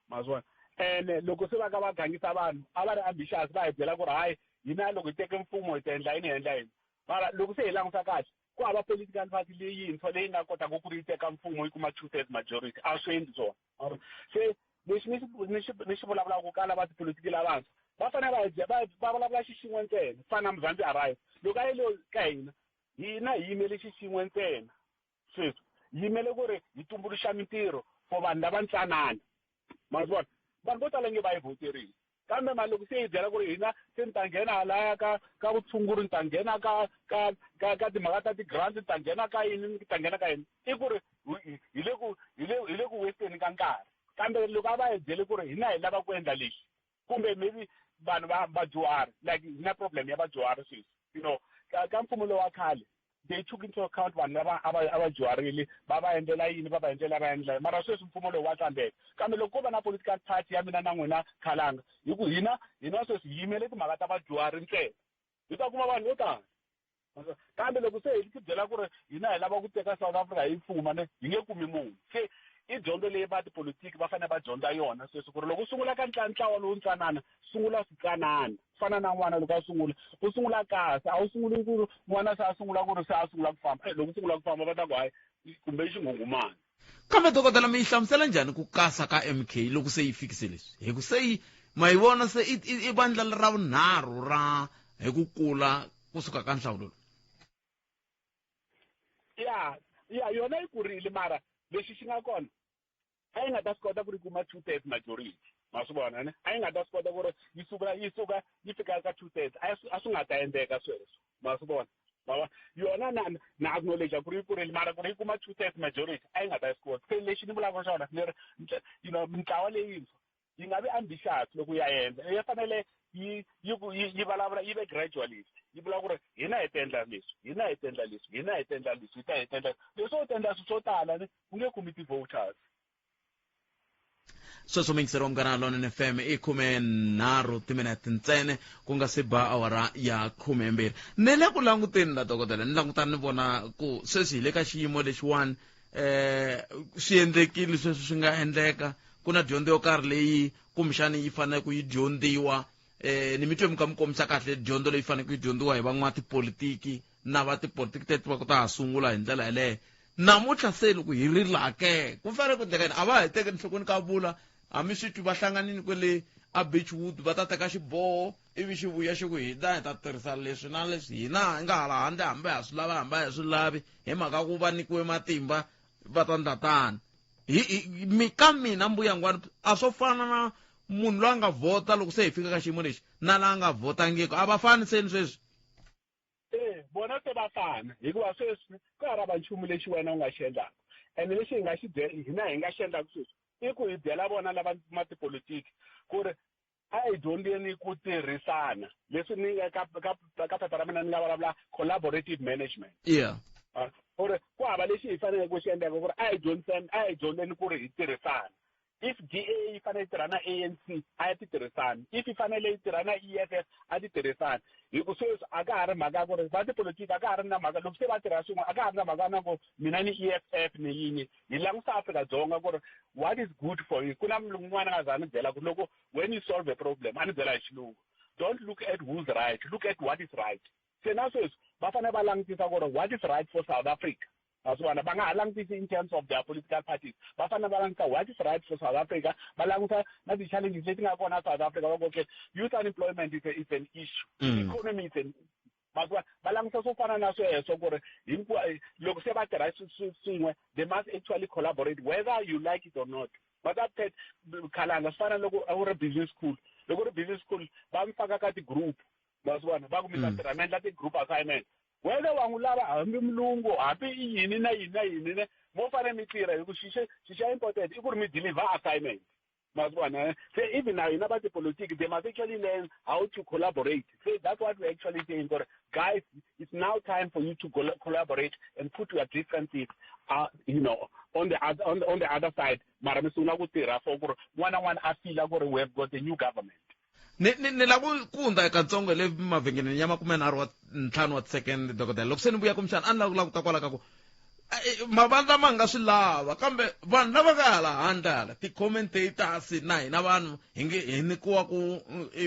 ma swi vona ene loko se va ka va gangisa vanhu a va ri ambitious va hi byela ku ri hayi hina loko hi teke mfumo hi ta endla yini hi endla yini mara loko se hi langusa kahle ku hava political party leyintshwa leyi nga kotaka ku ri yi teka mfumo yi kuma 2/3 majority a swi endli swona se lexi ni xi vulavulaka ka lava tipolitiki lavantshwa va fanele va vulavula xixin'we ntsena fana na Mzansi Arise loko a yi lo ka hina hi yimele xixin'we ntsena sweswi hi yimele ku ri hi tumbuluxa mintirho for vanhu lava ntsanana ma swi vona vanhu vo tala nge va yi voterile kambe mali loko se hi byela ku ri hina se ni ta nghena halaya ka vutshunguri ni ta nghena ka timhaka ta ti-grant ni ta nghena ka yini ni ta nghena ka yini i ku ri hi le ku westeni ka nkarhi kambe loko a va hi byele ku ri hina hi lava ku endla lexi kumbe maybe vanhu vadyuhari like hi na problem ya vadyuhari sweswi you know ka mfumo lowu wa khale they took into account vanhu lava a va dyuharile va va endlela yini va endlela mara sweswi mfumo lowu wa tlambeka kambe loko ko va na political party ya mina na n'wina khalanga hi ku hina sweswi hi yimele timhaka ta vadyuhari ntsena hi ta kuma vanhu vo tala kambe loko se hi ti byela ku ri hina hi lava ku teka South Africa hi fuma ne hi nge kumi munhu se i dyondzo leyi va tipolitiki va fanele va dyondza yona sweswi ku ri loko u sungula ka ntlawa lowu ntsanana sungula switsanana fana na n'wana loko a sungula u sungula kahle a wu sunguli ku ri n'wana se a sungula ku ri se a sungula ku famba loko u sungula ku famba va ta ku hayi kumbe xingungumana. Kambe dokodela mi yi hlamusela njhani ku kasa ka MK loko se yi fikise leswi hi ku se yi ma yi vona se i vandla ra vunharhu ra hi ku kula kusuka ka nhlawulo ya yona yi kurile mara lexi xi nga kona a yi nga ta swi kota ku ri kuma 2/3 majority ma swi vona ne a yi nga ta swi kota ku ri yi suka yi fika ka 2/3 a swi nga ta endleka sweswo ma swi vona baba yona na acknowledge ku ri kurile mara ku ri yi kuma 2/3 majority a yi nga ta swi kota se lexi ni vulaka xona ni ri you know mitlawa leyintshwa yi nga vi ambitious loko ya endla yi fanele yi vulavula yi ve gradualist yi vula ku ri hina hi ta endla leswi hina hi ta endla leswi hina hi ta endla leswi hi ta endla leswi u ta endla swilo swo tala ni u nge kumi ti-voters. Sweswo mingiseriwa mugana London FM i 13 timinete ntsene ku nga se ba awara ya 12 ni le ku languteni la dokodela ni langutana ni vona ku sweswi hi le ka xiyimo lexiwani swi endlekile sweswi swi nga endleka ku na dyondzo yo karhi leyi kumbexani yi fanele ku yi dyondziwa ni mi twe mi ka mi kombisa kahle dyondzo leyi fanele ku yi dyondziwa hi van'watipolitiki na va tipolitiki teti va ku ta ha sungula hi ndlela yaleyo namuntlha se loko hi rilake ku fanele ku endleka yini a va hi teke enhlokweni ka vula hambi swi twi va hlanganini kwele a Beachwood va ta teka xiboho ivi xi vuya xi ku hina hi ta tirhisa leswi na leswi hina hi nga hala handle hambi ha swi lava hambi hi swi lavi hi mhaka ku va nikiwe matimba va ta ndla tani ka mina mbuyangwani a swo fana na munhu loyi a nga vhota loko se hi fika ka xiyimo lexi na laha a nga vhotangiki a va fani seni sweswi bona se va fana hikuva sweswi ka hava nchumu lexi wena u nga xi endlaka and lexi hi nga xi hina hi nga xi endlaku sweswi I ku hi byela vona lava matipolitiki ku ri a hi dyondzeni ku tirhisana leswi ni ka phepha ra mina ni nga vulavula collaborative management ku ri ku hava lexi hi faneleke ku xi endleka ku ri a hi dyondzeni ku ri hi tirhisana if DA yi fanele yi tirha na ANC a yi ti tirhisani if yi fanele yi tirha na EFF a ti tirhisani hi ku sweswi a ka ha ri mhaka ku ri va tipolitiki a ka ha ri na mhaka loko se va tirha swin'we a ka ha ri na mhaka na ku mina ni EFF ni yini hi langusa Afrika-Dzonga ku ri what is good for you ku na mulungu n'wana nga za ni byela ku loko when you solve a problem a ni byela hi xilungu don't look at who's right look at what is right se na sweswi va fanele va langutisa ku ri what is right for South Africa aswana ba nga langutisi in terms of their political parties va fanele va langutisa what is right for South Africa va languta na ti-challenges leti nga kona South Africa va okay youth unemployment is an issue economy is an va langutisa swo fana na sweswo ku ri loko se va tirha swin'we they must actually collaborate whether you like it or not but that khalanga swi fana loko a ku ri business school loko ri business school va mi faka ka ti-group vaswana va ku mi ta tirha mi endla ti-group assignment whether wa n'wi lava hambi mulungu hambi yini na yini mo fanele mi tirha hi ku xixa important I ku ri mi deliver assignment masibona so even now hina va tipolitiki they must actually learn how to collaborate so that's what we're actually saying guys it's now time for you to collaborate and put your differences on the other side mara mi sungula ku tirha for ku ri n'wana a fila ku ri we have got a new government ni la ku kunda katsongo le mavhengeleni ya 35 wa second dokotela loko se ni vuya kumxana a ni la ku ta kwala ka ku mavandla ma nga swi lava kambe vanhu lava nga hala handle hala ti-commentators na hina vanhu hi nikiwa ku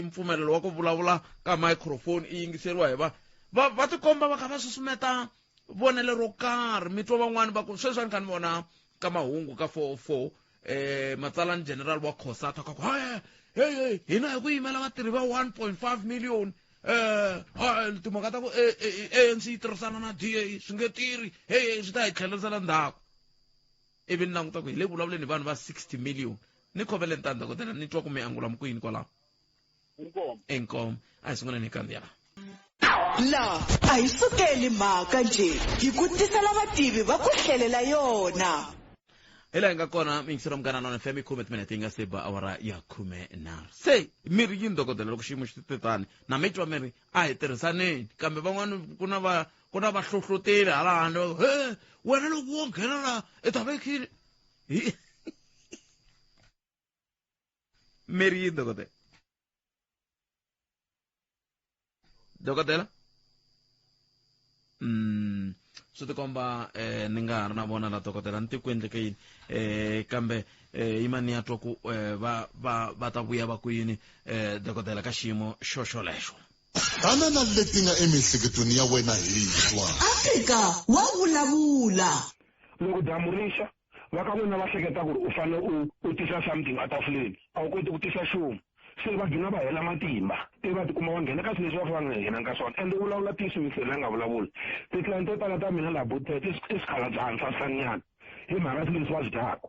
mpfumelelo wa ku vulavula ka microphone I yingiseriwa hi va tikomba va kha va susumeta vonele ro karhi mi twa van'wani va ku sweswi ni kha ni vona ka mahungu ka 4 matsalani general wa COSATU ka ku hey hina hi ku yimela vatirhi va 1.5 million timhaka ta ku ANC yi tirhisana na DA swi nge tirhi swi ta hi tlherisela ndzhaku ivi ni languta ku hi le vulavuleni hi vanhu va 60 million ni khovele ntani dokotela ni twa ku mi angula mikwini kwalaho inkomo a hi sunguleni hi kandziya la a hi sukeli mhaka nje hi ku tisela vativi va ku hlelela yona ela nga kona mingisiro mkanana na FM khume minute inga seba awara ya 10 se miri yini dokotela loko xiyimo xi tetani na mitwa miri a hi tirhisaneni kambe van'wana kuna va hlohloteli hala handle wena loko wo nghena I ta vekile miri yini dokotela swi tikomba ni nga ha ri na vona la dokotela ni ti ku endleke yini kambe yimani ya twa ku va ta vuya va ku yini dokotela ka xiyimo xoxolexo tanana leti nga emihleketweni ya wena hintshwa Afrika wa vulavula loko damu rixa va ka n'wina va hleketa ku ri u fanele u tisa something atafuleni a wu koti ku tisa xuma se va gcina va hela matimba va tikuma va nghena ka swilo leswi va fanele va nghena ka swona ende u vulavula tiyisimisele a nga vulavuli ti-client to tala ta mina laha Botet I swikhaladzana swa sanyana hi mhaka swilo leswi va swi dyaka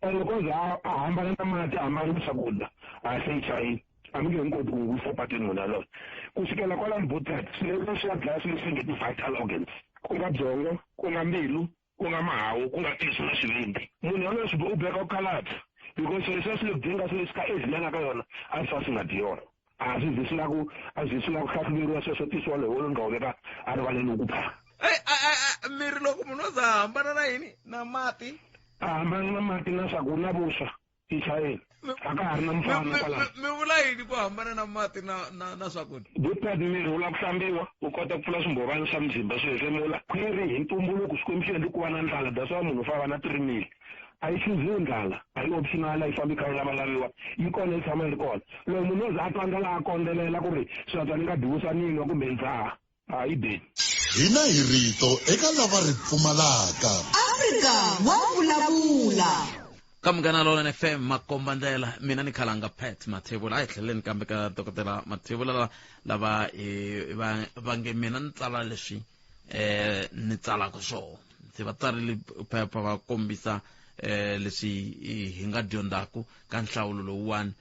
ende loko za a hambana na mati a hambana na swakudya a se yi chayini a mi nge n'wi koti ku n'wi wisa patwini munhu yaloye ku sukela kwalani Botet swilo leswi ya dlaya swilo leswi nge ti-vital organs ku nga byongo ku nga mbilu ku nga mahawu ku nga tisu na swivimbi munhu yaloye swi u beka ku khalabya because swilo swi le kudinga swilo leswi ka ezilanga ka yona a swi fa swi nga dyi yona a swi swi la ku hlahluveriwa sweswo tisiwa loyi wo nga wu veka a rivaleni ku pha miri loko munhu o za hambana na yini na mati a hambana na mati na swakudya na vuswa yi chayeni a ka ha ri na mfana kwalaho mi vula yini ku hambana na mati na swakudya Botet miri wu la ku hlambiwa u kota ku pfula swimbhovana swa muzimba swilo swemula khwiri hi ntumbuluko Xikwembu xi endli ku va na ndlala that's why munhu u fa va na 3 mili a yi chuziwi ndlala a yi optional a yi fambi kha yi lavalaviwa yi kona yi tshama yi ri kona loko munhu o za a tlangela a kondzelela ku ri swatwa ni nga diwisanini kumbe ndzaha a yi deni hina hi rito eka lava ri pfumalaka Afrika wa vulavula ka Munghana Lonene FM makomba ndlela mina ni khalanga Pat Mathebula a hi tlheleni kambe ka dokotela Mathebula lava va nge mina ni tsala leswi ni tsalaka swona se va tsarile phepha va kombisa leswi hi nga dyondzaku ka nhlawulo lowuwani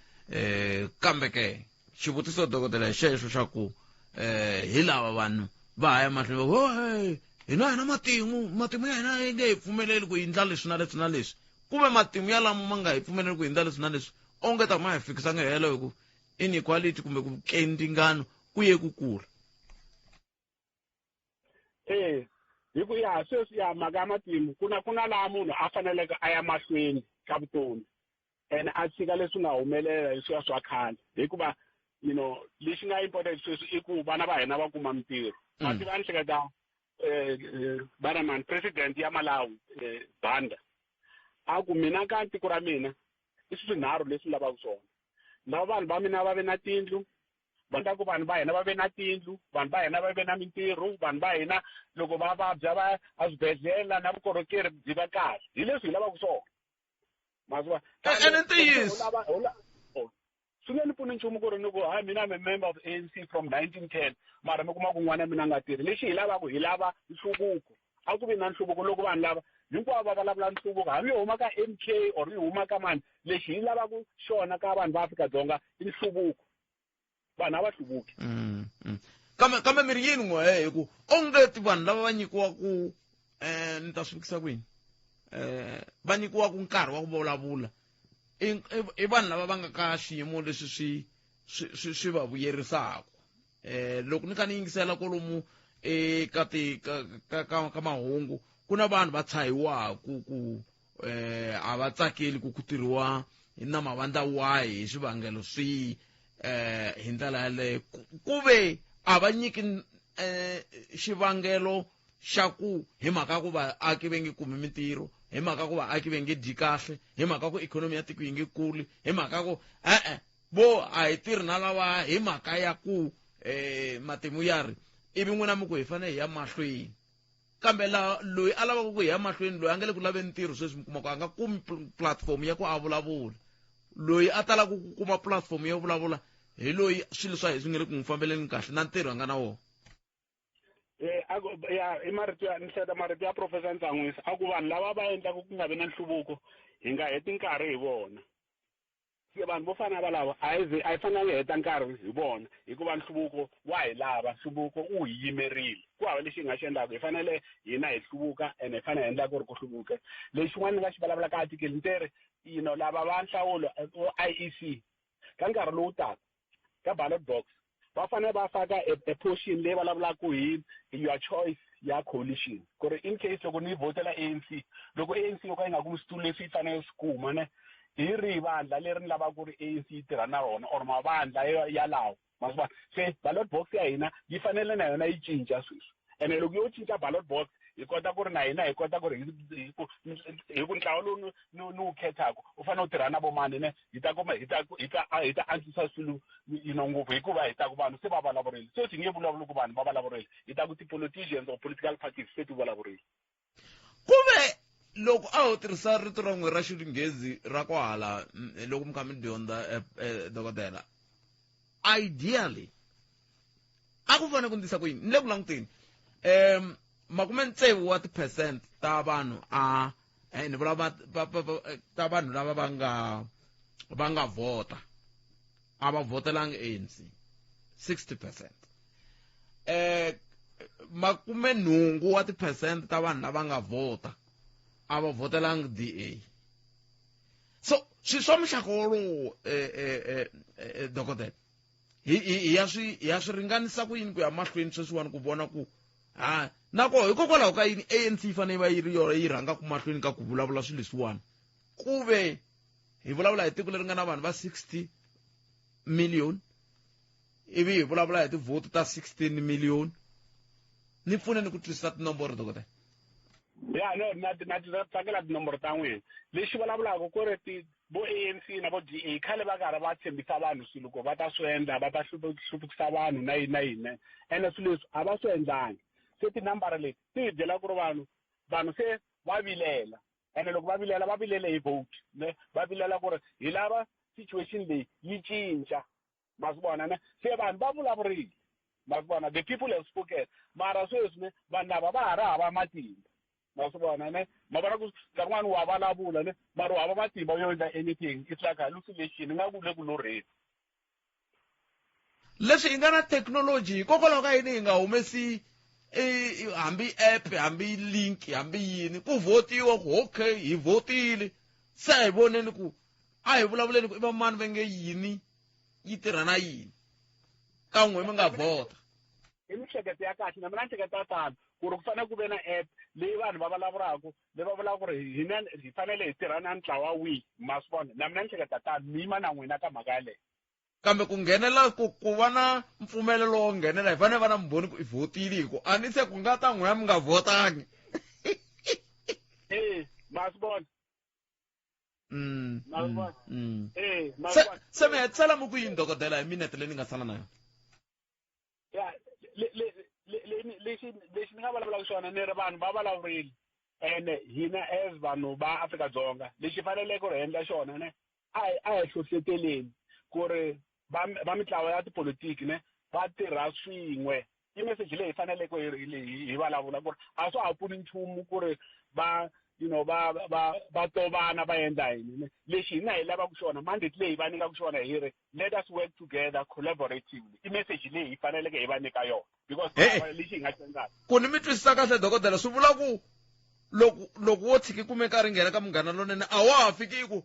kambe ke xivutiso dokotela xexo xa ku hi lava vanhu va haya mahlweni hina hina matimu ya hina yi nge hi pfumeleli ku endla leswi na leswi na leswi kumbe matimu ya lamo ma nga hi pfumeleli ku endla leswi na leswi onge ta ma hi fikisanga helo hi ku inequality kumbe ku kendingano ku ye ku kula. Hi ku ya sweswi ya mhaka ya matimu ku na laha munhu a faneleke a ya mahlweni ka vutomi and a tshika leswi nga humelela hi swiya swa khale hikuva lexi nga important sweswi i ku vana va hina va kuma mintirho. Mativa ni hleketa Bannerman president ya Malawi Banda a ku mina ka tiko ra mina i swinharhu leswi lavaka swona. Lava vanhu va mina va ve na tindlu, vanhu ku vanhu va hina va ve na tindlu, vanhu va hina va ve na mintirho, vanhu va hina loko va vabya va aswibedhlele na vukorhokeri byi va kahle. Hi leswi hi lavaka swona. Maziva swi nge ni pfuni nchumu ku ri ni ku hayi mina I'm a member of ANC from 1910 mara mi kuma ku n'wana mina nga tirhi. Lexi hi lavaka hi lava nhluvuko. A ku vi na nhluvuko loko vanhu lava hinkwavo va vulavula nhluvuko hambi hi huma ka MK or hi huma ka mani. Lexi hi lavaka xona ka vanhu va Afrika-Dzonga i nhluvuko. Vanhu a va hluvuki. Kambe mi ri yini n'we hi ku ongeti vanhu lava va nyikiwaku ni ta swi fikisa kwini va nyikiwaku nkarhi wa ku vulavula i vanhu lava va nga ka xiyimo leswi swi va vuyerisaka. Loko ni kha ni yingisela kolomu ka mahungu ku na vanhu va tshahiwaku ku a va tsakeli ku tirhiwa na mavandla wahi hi swivangelo swihi hi ndlela yaleyo ku ve a va nyiki xivangelo xa ku hi mhaka ku vaaki va nge kumi mintirho, hi mhaka ku vaaki va nge dyi kahle, hi mhaka ku ikhonomi ya tiko yi nge kuli, hi mhaka ku vo a hi tirhi na lava hi mhaka ya ku matimu ya ri ivi n'wina mi ku hi fanele hi ya mahlweni. Kambe loyi a lavaka ku hi ya mahlweni loyi a nga le ku laveni ntirho sweswi mi kuma ku a nga kumi platform ya ku a vulavula. Loyi a talaka ku kuma platform yo vulavula hi loyi swilo swa hi swi nga le ku n'wi fambeleni kahle na ntirho a nga na wona. I marito ya ni hleketa marito ya Professor Ntsanwisi a ku vanhu lava va endlaka ku nga vi na nhluvuko hi nga heti nkarhi hi vona. Vanhu vo fana na valava a hi fanele heta nkarhi hi vona hikuva nhluvuko wa hi lava, nhluvuko u hi yimerile. Ku hava lexi hi nga xi endlaka hi fanele hina hi hluvuka and hi fanele hi endla ku ri ku hluvuka. Lexin'wana ni nga xi vulavulaka article ni teri lava va nhlawulo IEC ka nkarhi lowu taka ka ballot box va fanele va faka a portion leyi vulavulaka hi your choice ya coalition ku ri in case loko ni votela ANC loko ANC yo ka yi nga kumi switulu leswi yi fanele swi kuma ne hi ri vandla leri ni lavaka ku ri ANC yi tirha na rona or mavandla ya lawo masivona. Se ballot box ya hina yi fanele na yona yi cinca sweswi ene loko yo cinca ballot box hi kota ku ri na hina hi kota ku ri hi ku ntlawa lowu ni wu khethaka u fanele u tirha na vo mani ne hi ta antswisa swilo ngopfu hikuva hi ta ku vanhu se va vulavurile. So swi nge vulavuli ku vanhu va vulavurile hi ta ku ti-politicians or political parties se ti vulavurile. Kuve loko a ho tirhisa rito ra n'we ra xinghezi ra kwahala loko mi kha mi dyondza dokodela ideally a ku fanele ku ndlisa ku yini ni le ku languteni 60% ta vanhu ni vula ta vanhu lava va nga vota a va votelangi ANC 60%. 80% ta vanhu lava nga vota a va votelangi DA. So swi swa muxaka wolowo dokodela hi ya swi ringanisa ku yini ku ya mahlweni sweswiwani ku vona ku nako hikokwalaho ka yini ANC yi fanele va yi rhanga ku mahlweni ka ku vulavula swilo leswiwani ku ve hi vulavula hi tiko leri nga na vanhu va 60 million ivi hi vulavula hi tivhoti ta 16 million. Ni pfune ni ku twisisa tinomboro dokodela. Ya no na tsakela tinomboro ta n'wina lexi vulavulaka ku ri vo ANC na vo DA khale va karhi va tshembisa vanhu swilo ku va ta swi endla va ta hluvukisa vanhu na yini ene swilo leswi a va swi endlangi. Se tinambara leti ti hi byela ku ri vanhu se va vilela ene loko va vilele hi vote ne va vilela ku ri hi lava situation leyi yi cinca ma swi vona ne. Se vanhu va vulavurile ma swi vona the people have spoken mara sweswi ne vanhu lava va ha ri hava matimba ma swi vona ne ma vona ku nkarhin'wana wa vulavula ne mara u hava matimba yo endla anything. It's like hallucination nga ku le ku lorheni. Leswi hi nga na technology hikokwalaho ka yini hi nga humesi hambi app hambi link hambi yini ku votiwa ku okay hi votile se hi voneni ku a hi vulavuleni ku i va mani va nge yini yi tirha na yini kan'we mi nga vota hi mihleketo ya kahle na mina ni hleketa tano ku ri ku fanele ku ve na app leyi vanhu va vulavulaka leyi va vulaka ku ri hi fanele hi tirha na ntlawa wihi ma swi vona na mina ni hleketa tano mi yima na n'wina ka mhaka yaleyo kambe ku nghenela ku va na mpfumelelo wo nghenela hi fanele va na mbhoni ku i votile hi ku a ni se ku nga ta n'wina mi nga votangi ma swi vona se mi hetisela mi ku yini dokodela hi minete leyi ni nga sala na yona ya lexi ni nga vulavulaka xona ni ri vanhu va vulavurile ene hina as vanhu va Afrika-Dzonga lexi faneleke ku ri endla xona ne a hi hlohleteleni ku ri va mitlawa ya tipolotiki ne va tirha swin'we i message leyi faneleke hi vulavula ku ri a swa ha pfuni nchumu ku ri va va tovana va endla yini ne lexi hina hi lavaka xona mandate leyi va nyikaka xona hi ri let us work together collaboratively i message leyi hi faneleke hi va nyika yona because lexi hi nga tlangaka ku ni mi twisisa kahle dokodela swi vula ku loko wo tshiki kumeka ri nghena ka Munghana Lonene a wa ha fiki ku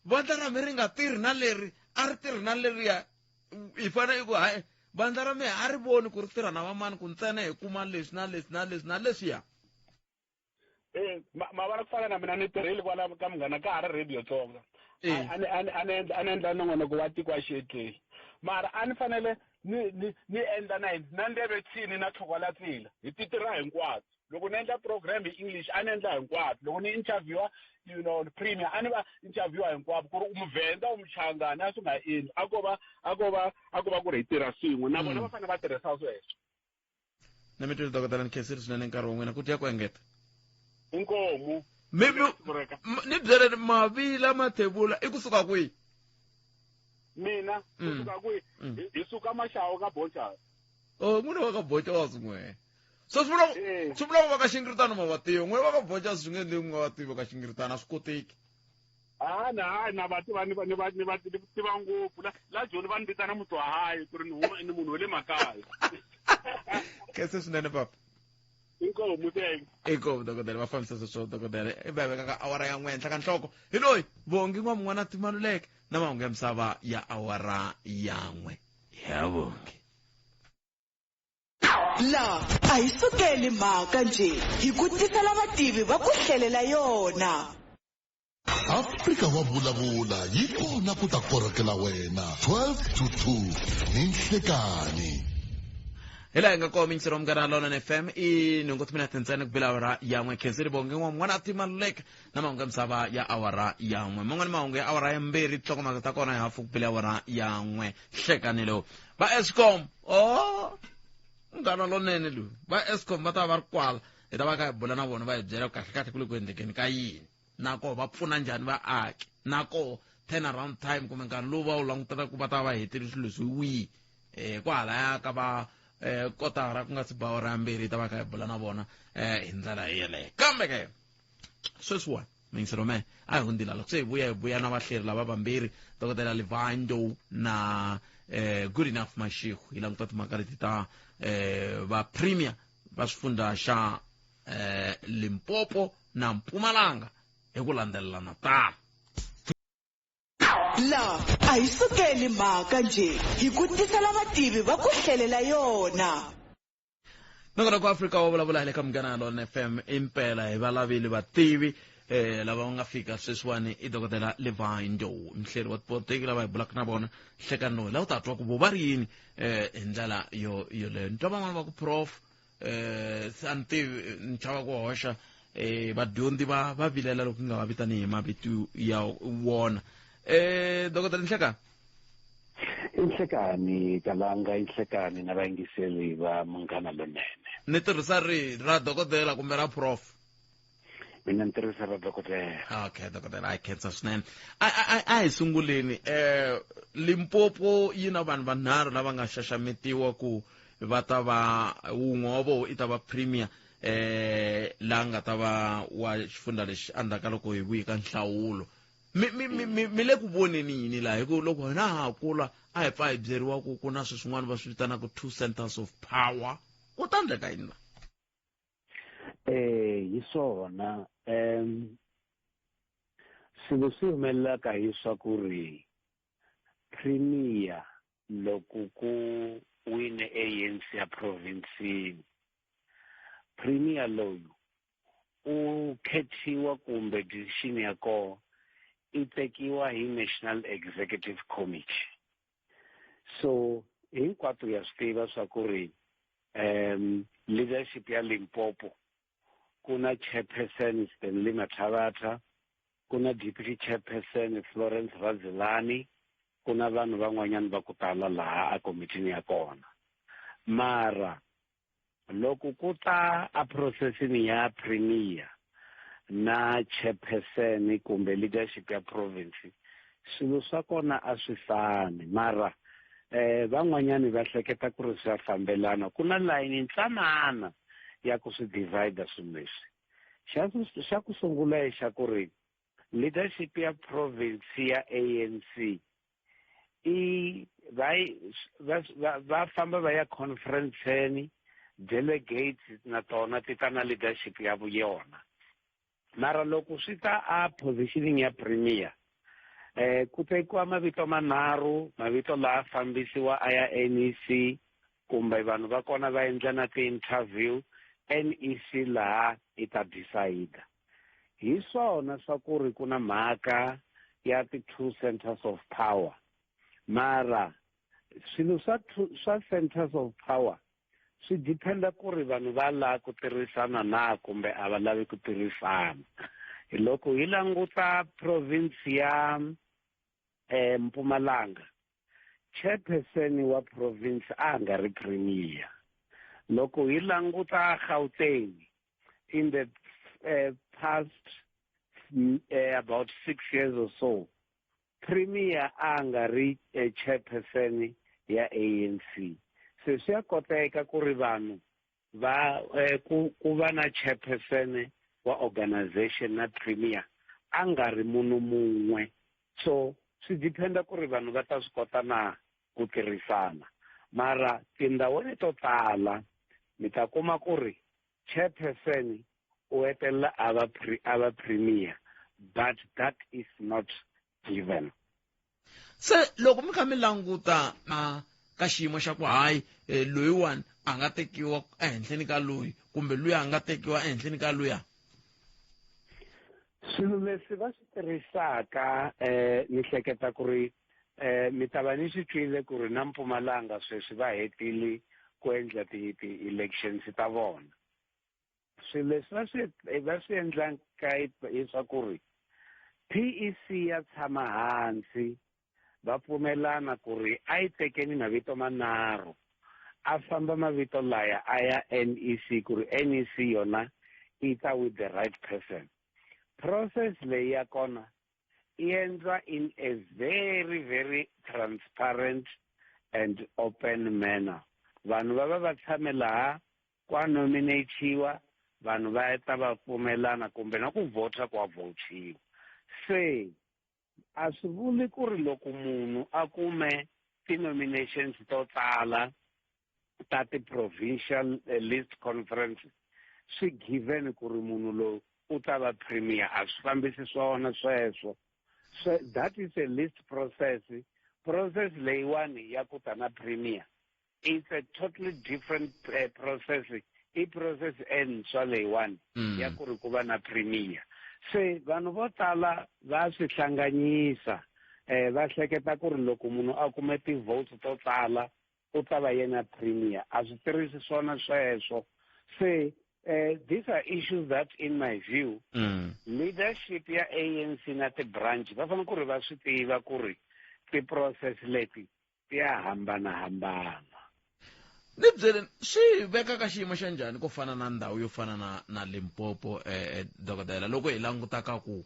vandla ra mi ri nga tirhi na leri a ri tirhi na leriya hi fanele ku hayi vandla ra mi a ri voni ku ri tirha na vamani ku ntsena hi kuma leswi na leswi na leswi na leswiya ma vona ku fana na mina ni tirhile kwala ka Munghana ka ha ri radio Tsonga a ni endla nongonoko wa tiko wa xetleri mara a ni fanele ni endla na ndleve tshini na thokola tsila hi ti tirha hinkwato loko ni endla program hi English a ni endla hinkwato loko ni interviewa premier a ni va interviewa hinkwato ku ri umuvhenda umuchangana a swi nga endli a ko va ku ri hi tirha swin'we na vona va fanele va tirhisa sweswo na mi twisisa dokodela ni khensile swinene nkarhi wa n'wina ku tiya ku engeta inkomu ni byele mavila mathebula i kusuka kwihi mina kusuka kwihi hi suka Mashawu ka Bocha n'wina va ka Bocha wa swin'we so swi vula ku va ka xingiritano ma va tivi n'wina va ka Bocha swi nge ndzi nga va tivi ka xingiritano a swi koteki na va tiva ni tiva ngopfu la Joni va ni vitana Mutswahayi ku ri ni munhu wa le makaya khense swinene papa inkomu dokodela va fambisa sweswo dokodela i va veka ka awara ya n'we henhla ka nhloko hi loyi vongi n'wana Timaluleke na mahungu ya misava ya awara ya n'we ya vongi la a hi sukeli mhaka nje hi ku tisela vativi va ku hlelela yona Afrika wa vulavula yi kona ku ta korokela wena 12 to 2 ni nhlekani hela hi nga komi ntsiro wa Munghana Lonene FM i nhungu timinete ntsena ku bila awara ya n'we khensiri vongi n'wana Timaluleke na mahungu ya misava ya awara ya n'we man'wani mahungu ya awara ya mbirhi tinhlokomhaka ta kona hi hafu ku bila awara ya n'we hlekani lowu va Eskom Munghana Lonene lowu va Eskom va ta va ri kwala hi ta va ka hi bula na vona va hi byela kahle ku le ku endlekeni ka yini nako va pfuna njhani vaaki nako turn around time kumbe nkarhi lowu va wu langutaka ku va ta va hetile swilo leswi wihi kwahalaya ka va kotara ku nga si ba awara ya mbirhi hi ta va ka hi bula na vona hi ndlela yeleyo kambe ke sweswiwani mingiselo me a hi hundzila loko se hi vuya na vahleri lava vambirhi dokodela Livando na Good Enough Mashego hi languta timhaka leti ta va premier va swifundza xa Limpopo na Mpumalanga hi ku landzelelana tano la a hi sukeli mhaka nje hi ku tisela vativi va ku hlelela yona nongona ku Afrika wa vulavula hi le ka Munghana Lonene FM impela hi valavili vativi lava nga fika sweswiwani i dokodela Livando mhleri wa tipolotiki lava hi bulaka na vona hlekani lowu la u ta twa ku vo va ri yini hi ndlela yoleyo ni twa van'wana va ku prof a ni tivi ni chava ku hoxa vadyondzi va vilela loko nga va vitani hi mavito ya wona dokodela Nhlekani inhlekani kalanga inhlekani na vayingiseli va Munghana Lonene ni tirhisa rihi ra dokodela kumbe ra prof mina ni tirhisa ra dokodela okay dokodela I khensa swinene a hi sunguleni Limpopo yi na vanhu vanharhu lava nga xaxametiwa ku va ta va wun'we wa vona i ta va premier la nga ta va wa xifundza lexi andzaka loko hi vuyi ka nhlawulo mi le ku voneni yini laha hi ku loko hina ha kula a hi pfa hi byeriwa ku na swin'wana va swi vitanaka 2 centers of power ku ta endleka yini? Hi swona swilo swi humelelaka hi swa ku ri premier loko ku wine ANC ya province premier loyu u khethiwa kumbe decision ya kona i tekiwa hi National Executive Committee. So hinkwato ya swi tiva swa ku ri leadership ya Limpopo kuna chairperson Stanley Mathabatha, kuna deputy chairperson Florence Razilani, kuna vanhu van'wanyana va ku tala laha a komitini ya kona. Mara loko ku ta a processini ya premier na chairperson kumbe leadership ya province swilo swa kona a swi fani, mara van'wanyani va hleketa ku ri swa fambelana. Kuna line ntsanana ya ku swi divide swilo leswi. Xa ku sungula xa ku ri leadership ya province ya ANC va famba va ya conference delegates na tona ti ta na leadership ya yona. Mara loko swi ta a positioning ya premier ku tekiwa mavito manharhu, mavito laha fambisiwa a ya NEC kumbe vanhu va kona va endla na ti-interview, NEC laha i ta decide. Hi swona swa ku ri ku na mhaka ya ti-two centers of power, mara swilo swa centers of power swi dependa ku ri vanhu va lava ku tirhisana na kumbe a va lavi ku tirhisana. Loko hi languta province ya Mpumalanga, chairperson wa province a nga ri premier. Loko hi languta Gauteng, in the past about 6 years or so, premier a nga ri chairperson ya ANC. Se swi ya koteka ku ri vanhu va ku va na chairperson wa organization na premier a nga ri munhu mun'we. So swi dependa ku ri vanhu va ta swi kota na ku tirhisana. Mara tindhawini to tala mi ta kuma ku ri chairperson u hetelela a va premier, but that is not given. Se loko mi kha mi languta ka xiyimo xa ku hayi loyiwani a nga tekiwa ehenhleni ka loyi kumbe loyi a nga tekiwa ehenhleni ka loya, swilo leswi va swi tirhisaka ni hleketa ku ri mi ta va ni swi twile ku ri na Mpumalanga sweswi va hetile ku endla ti-elections ta vona. Swilo leswi va swi endlaka hileswaku ri PEC ya tshama hansi va pfumelana ku ri a yi tekeni mavito manharhu, a famba mavito laya a ya NEC ku ri NEC yona yi ta with the right person. Process leyi ya kona i endla in a very very transparent and open manner. Vanhu va tshame laha kwa nominatiwa, vanhu va ta va pfumelana kumbe na ku vota kwa votiwa. Se a swi vuli ku ri loko munhu a kume ti-nominations to tala ta ti-provincial list conference swi given ku ri munhu lowu u ta va premier, a swi fambisi swona sweswo. So that is a list process leyiwani ya ku ta na premier. It's a totally different process. I process entswa leyiwani ya ku ri ku va na premier. Se vanhu vo tala va swi hlanganyisa va hleketa ku ri loko munhu a kume ti-votes to tala u ta va yena premier. A swi tirhisi swona sweswo. Se these are issues that in my view leadership ya ANC na ti-branch va fanele ku ri va swi tiva ku ri ti-process leti ti ya hambanahambana. Ni byele swi veka ka xiyimo xa njhani ku fana na ndhawu yo fana na Limpopo dokodela, loko hi langutaka ku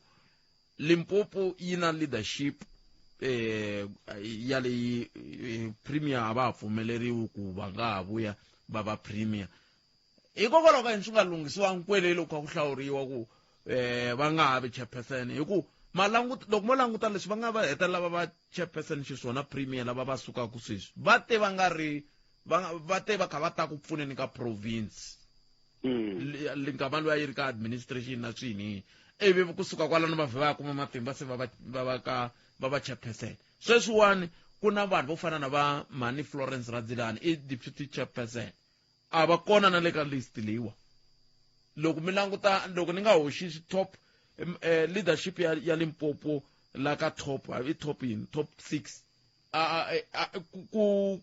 Limpopo yi na leadership ya leyi premier a va ha pfumeleriwi ku va nga ha vuya va va premier. Hikokwalaho ka yini swi nga lunghisiwangi kwele loko ku hlawuriwa ku va nga ha vi chairperson? Hi ku loko mo languta leswi va nga va hetelela va va chairperson xiswona premier lava va sukaka sweswi va te va nga ri va te va kha va ta ku pfuneni ka province linkama loyi a yi ri ka administration na swini ivi kusuka kwalano va vhe va kuma matimba se va va chairperson. Sweswiwani ku na vanhu vo fana na va Mani Florence Radzilani i deputy chairperson a va kona na le ka list leyiwa. Loko mi languta loko ni nga hoxi top leadership ya Limpopo la ka top i top 6 ku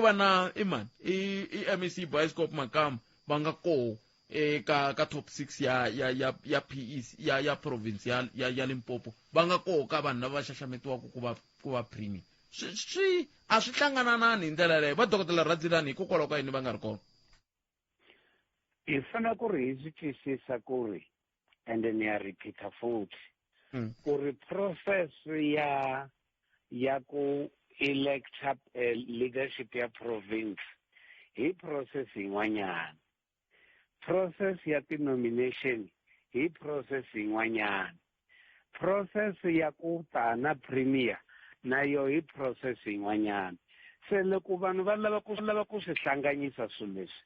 va na imani i MEC Bioscope Makamba va nga koho ka top 6 ya PEs ya province ya Limpopo va nga koho ka vanhu lava xaxametiwaka ku va premier. Swi a swi hlangananani hi ndlela leyo va dokodela Radzilani hikokwalaho ka yini va nga ri kona. Hi fanele ku ri hi swi twisisa ku ri and then ya repeata futhi ku ri process ya ku electa leadership ya province hi process yin'wanyana. Process ya ti-nomination hi process yin'wanyana. Process ya ku ta na premier na yo hi process yin'wanyana. Se loko vanhu va lava ku swi hlanganyisa swilo leswi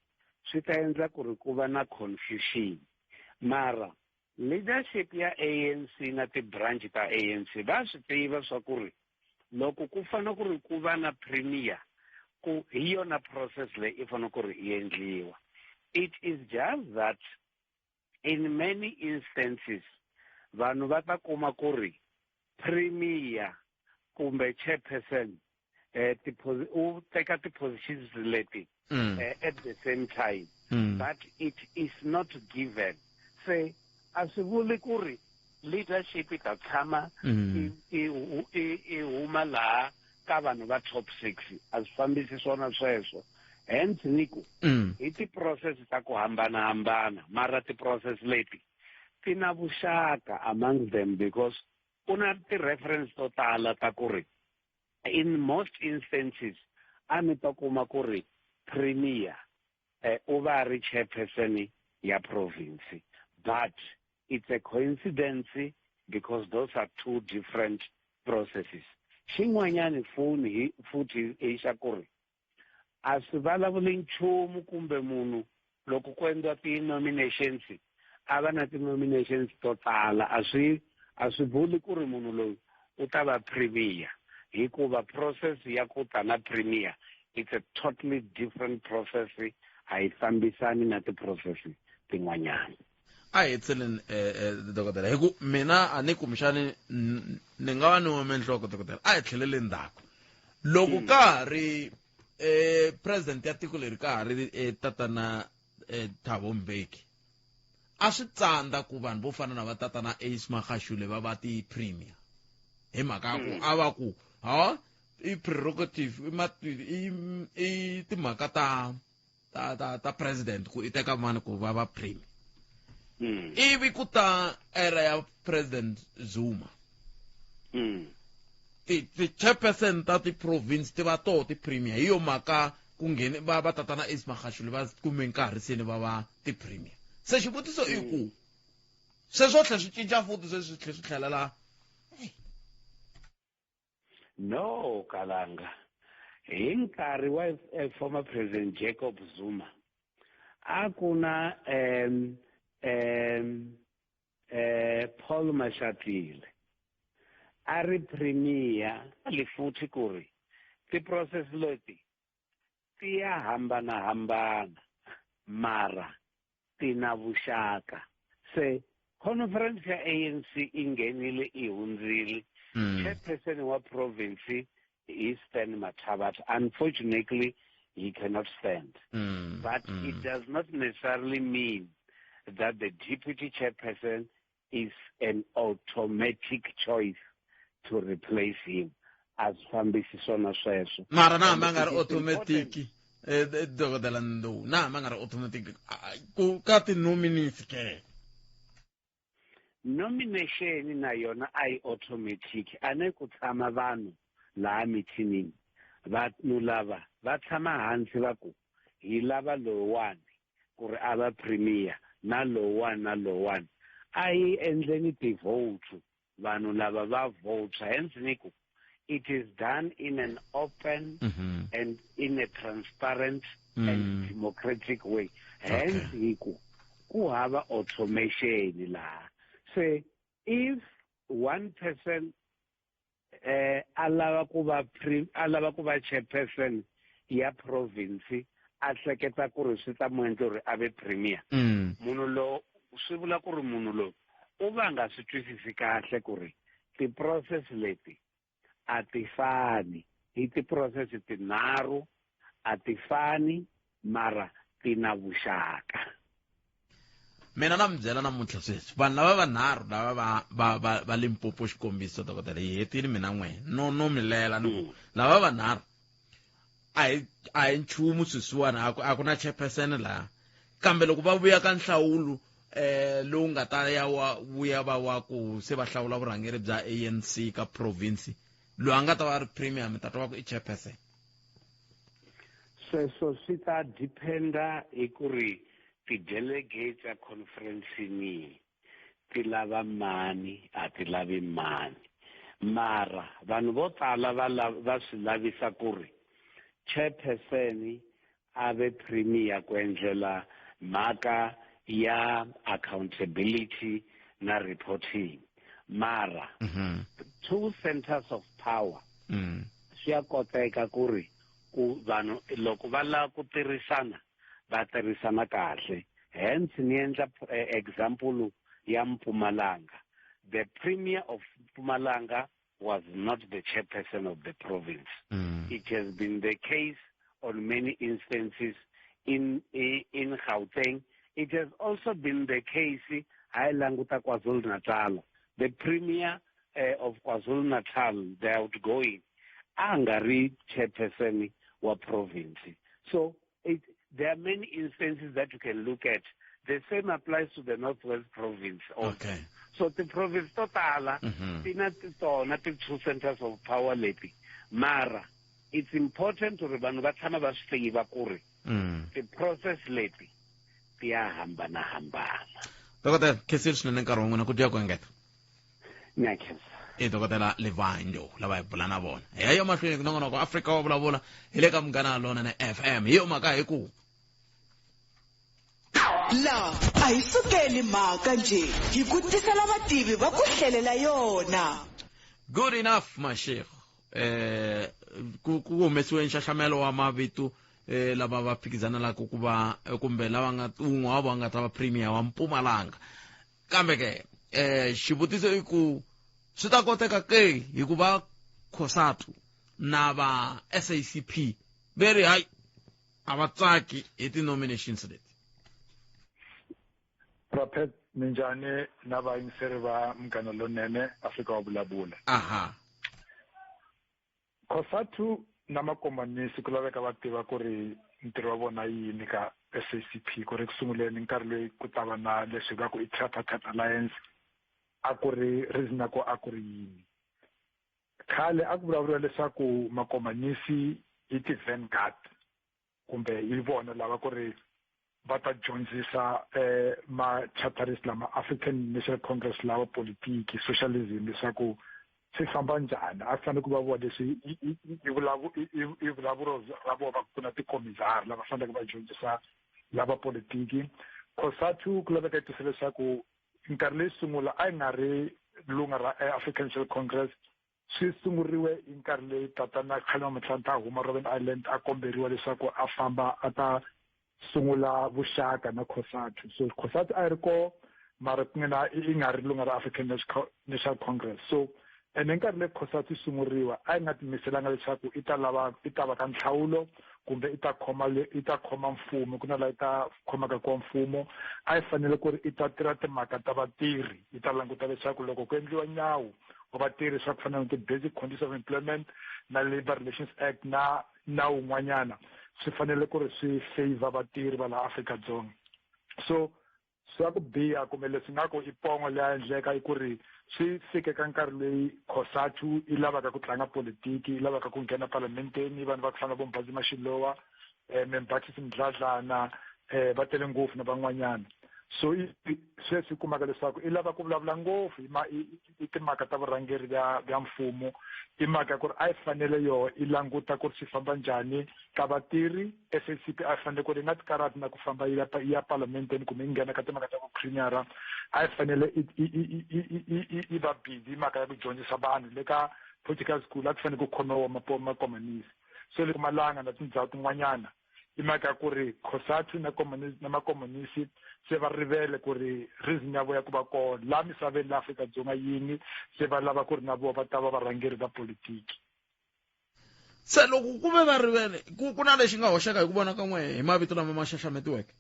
swi ta endla ku ri ku va na confusion. Mara leadership ya ANC na ti-branch ta ANC va swi tiva swa ku ri loko ku fanele ku ri ku va na premier ku hi yona process leyi i fanele ku ri yi endliwa. It is just that in many instances vanhu va ta kuma ku ri premier kumbe chairperson u teka ti-positions leti at the same time but it is not given. Se a swi vuli ku ri leadership ta tshama i huma laha ka vanhu va top 6 a swi fambisi swona sweswo. Hence niku hi ti-process ta ku hambanahambana mara ti-process leti ti na vuxaka among them because ku na ti-reference to tala ta ku ri in most instances a mi ta kuma ku ri premier u va ri chairperson ya province but it's a coincidence because those are two different processes. Xin'wanyani futhi i xa ku ri a swi vulavuli nchumu kumbe munhu loko ku endliwa ti-nominations a va na ti-nominations to tala a swi vuli ku ri munhu loyi u ta va premier hikuva process ya ku ta na premier it's a totally different process a yi fambisani na ti-process tin'wanyana. A hi tseleni dokodela hi ku mina a ni kumbexani ni nga va ni wome nhloko dokodela a hi tlhelele ndzhaku loko ka ha ri president ya tiko leri ka ha ri tatana Thabo Mbeki a swi tsandza ku vanhu vo fana na va tatana Ace Magashule va va ti-premier hi mhaka ku a va ku i prerogative i timhaka ta president ku i teka mani ku va premier. Ivi ku ta era ya president Zuma ti-chairperson ta ti-province ti va toho ti-premier hi yo mhaka ku nghene va tatana Ace Magashule va kume nkarhi seni va va ti-premier. Se xivutiso i ku sweswo tlhe swi cinca futhi sweswi tlhe swi tlhelela no Kalanga hi nkarhi wa former president Jacob Zuma a ku na Paul Mashatile a ri premier le futhi ku ri ti-process leti ti ya hambanahambana mara ti na vuxaka. Se conference ya ANC i nghenile i hundzile chairperson wa province is Stan Mathabatha. Unfortunately he cannot stand but it does not necessarily mean that the deputy chairperson is an automatic choice to replace him as fambisi swona sweswo. Mara na ma nga ri automatic dokodela Ndou na ma nga ri automatic ku ka ti-nominees ke nomination na yona a automatic ane ku tshama vanhu laha mithinini vanhu lava va tshama hansi va ku hi lava lowani ku ri a va premier na lowani a yi endleni ti-vote vanhu lava va vote hence ni ku it is done in an open and in a transparent and democratic way. Hence, ku have automation la. So if one person alava kuba chairperson ya province ahleketa ku ri swi ta mu endla ri ave premier munhu lo swi vula ku ri munhu lo u va nga swi twisisi kahle ku ri ti-process leti a ti fani hi ti-process tinharhu a ti fani mara ti na vuxaka. Mina na mi byela namuntlha sweswi vanhu lava vanharhu lava va Limpopo xikombiso dokotela hi hetile mina n'we no mi lela lava vanharhu a hi nchumu swisiwana a ku na chairperson laha kambe loko va vuya ka nhlawulo lowu nga ta ya vuya va wa ku se va hlawula vurhangeri bya ANC ka province loyi a nga ta va ri premier mi ta twa ku i chairperson. Sweswo swi ta dependa hi ku ri ti-delegates a conference-ni ti lava mani a ti lavi mani mara vanhu vo tala va swi lavisa ku ri chairperson ave premier ku endlela mhaka ya accountability na reporting mara two centers of power swi ya koteka ku ri ku vanhu loko va lava ku tirhisana va tirhisana kahle. Hence ni endla example ya Mpumalanga. The premier of Mpumalanga was not the chairperson of the province. It has been the case on many instances in Gauteng. It has also been the case Languta KwaZulu-Natal. The premier of KwaZulu-Natal, the outgoing, angari chairperson wa province. So there are many instances that you can look at. The same applies to the Northwest province also. Okay. So the province totala, not the two centers of power leti. Mara, it's important to remember that the process leti, tiya hambana. Dokotela, kesir sinene nkarhi wun'we na ku dya ku engeta. Nyakensa. Dokotela Levanjo lava hi bula na vona hi yo mahlweni nongonoko Africa wa vulavula hi le ka Munghana Lonene FM hi yo mhaka hi ku la a hi sukeli mhaka nje hi ku tisela vativi va ku hlelela yona. Good enough mashego ku humesiwe nxaxamelo wa mavito lava va phikizanelaka ku va kumbe lava nga un'we wa nga ta va premier wa Mpumalanga kambe ke xivutiso i ku swi ta koteka ke hikuva COSATU na va SACP very high a va tsaki hi ti-nominations leti. Prophet minjani na vayingiseri va Munghana Lonene Africa wa vulavula. COSATU na makomanisi ku laveka va tiva ku ri ntirho wa vona yini ka SACP ku ri ku sunguleni nkarhi loyi ku ta va na leswi va ku i tripartite alliance a ku ri reason ko a ku ri yini khale a ku vulavuriwa leswaku makomanisi hi ti-vanguard kumbe hi vona lava ku ri va ta dyondzisa ma-charterist lama African National Congress lawa politiki socialism leswaku swi famba njhani a fanele ku va vona leswi i vulavuro ra vona ku na tikomizari lava faneleke va dyondzisa lava politiki. COSATU ku laveka tisa leswaku nkarhi leyi sungula a yi nga ri lunga ra African National Congress swi sunguriwe hi nkarhi leyi tatana Kgalema Motlanthe a huma Robben Island a komberiwa leswaku a famba a ta sungula vuxaka na COSATU. So COSATU a yi ri ko mara ku yi nga ri lunga ra African National Congress. So ene nkarhi leyi COSATU yi sunguriwa a yi nga timiselanga leswaku i ta va ka nhlawulo kumbe i ta khoma mfumo ku na laha i ta khomaka kona mfumo a yi fanele ku ri i ta tirha timhaka ta vatirhi i ta languta leswaku loko ku endliwa nyawu wa vatirhi swa ku fana na ti-basic conditions of employment na Labour Relations Act na wun'wanyana swi fanele ku ri swi favor vatirhi va laha Afrika-Dzonga. So swa ku biha kumbe leswi nga ku i pongo leyi endleka i ku ri swi fike ka nkarhi leyi COSATU i lavaka ku tlanga politiki i lavaka ku nghena parlamenteni vanhu va ku fana vo Mbazima Shilowa Membathisi Mdladlana va tele ngopfu na van'wanyana so sweswi kumaka leswaku i lava ku vulavula ngopfu i timhaka ta vurhangeri bya mfumo i mhaka ya ku ri a yi fanele yoho i languta ku ri swi famba njhani ka vatirhi SACP a yi fanele ku ri nga tikarati na ku famba yi ya parlamenteni kumbe yi nghena ka timhaka ta vupremiera a yi fanele i va busy mhaka ya ku dyondzisa vanhu le ka political school a ti fanele ku khomiwa makomanisi so le Mpumalanga na tindhawu tin'wanyana i mhaka ku ri COSATU na makomunisi se va rivele ku ri reason ya vo ya ku va kona laha misaveni la Afrika-Dzonga yini se va lava ku ri na vo va ta va varhangeri va politiki. Se loko ku ve va rivele ku na lexi nga hoxeka hi ku vona ka n'we hi mavito lama ma xaxametiweke?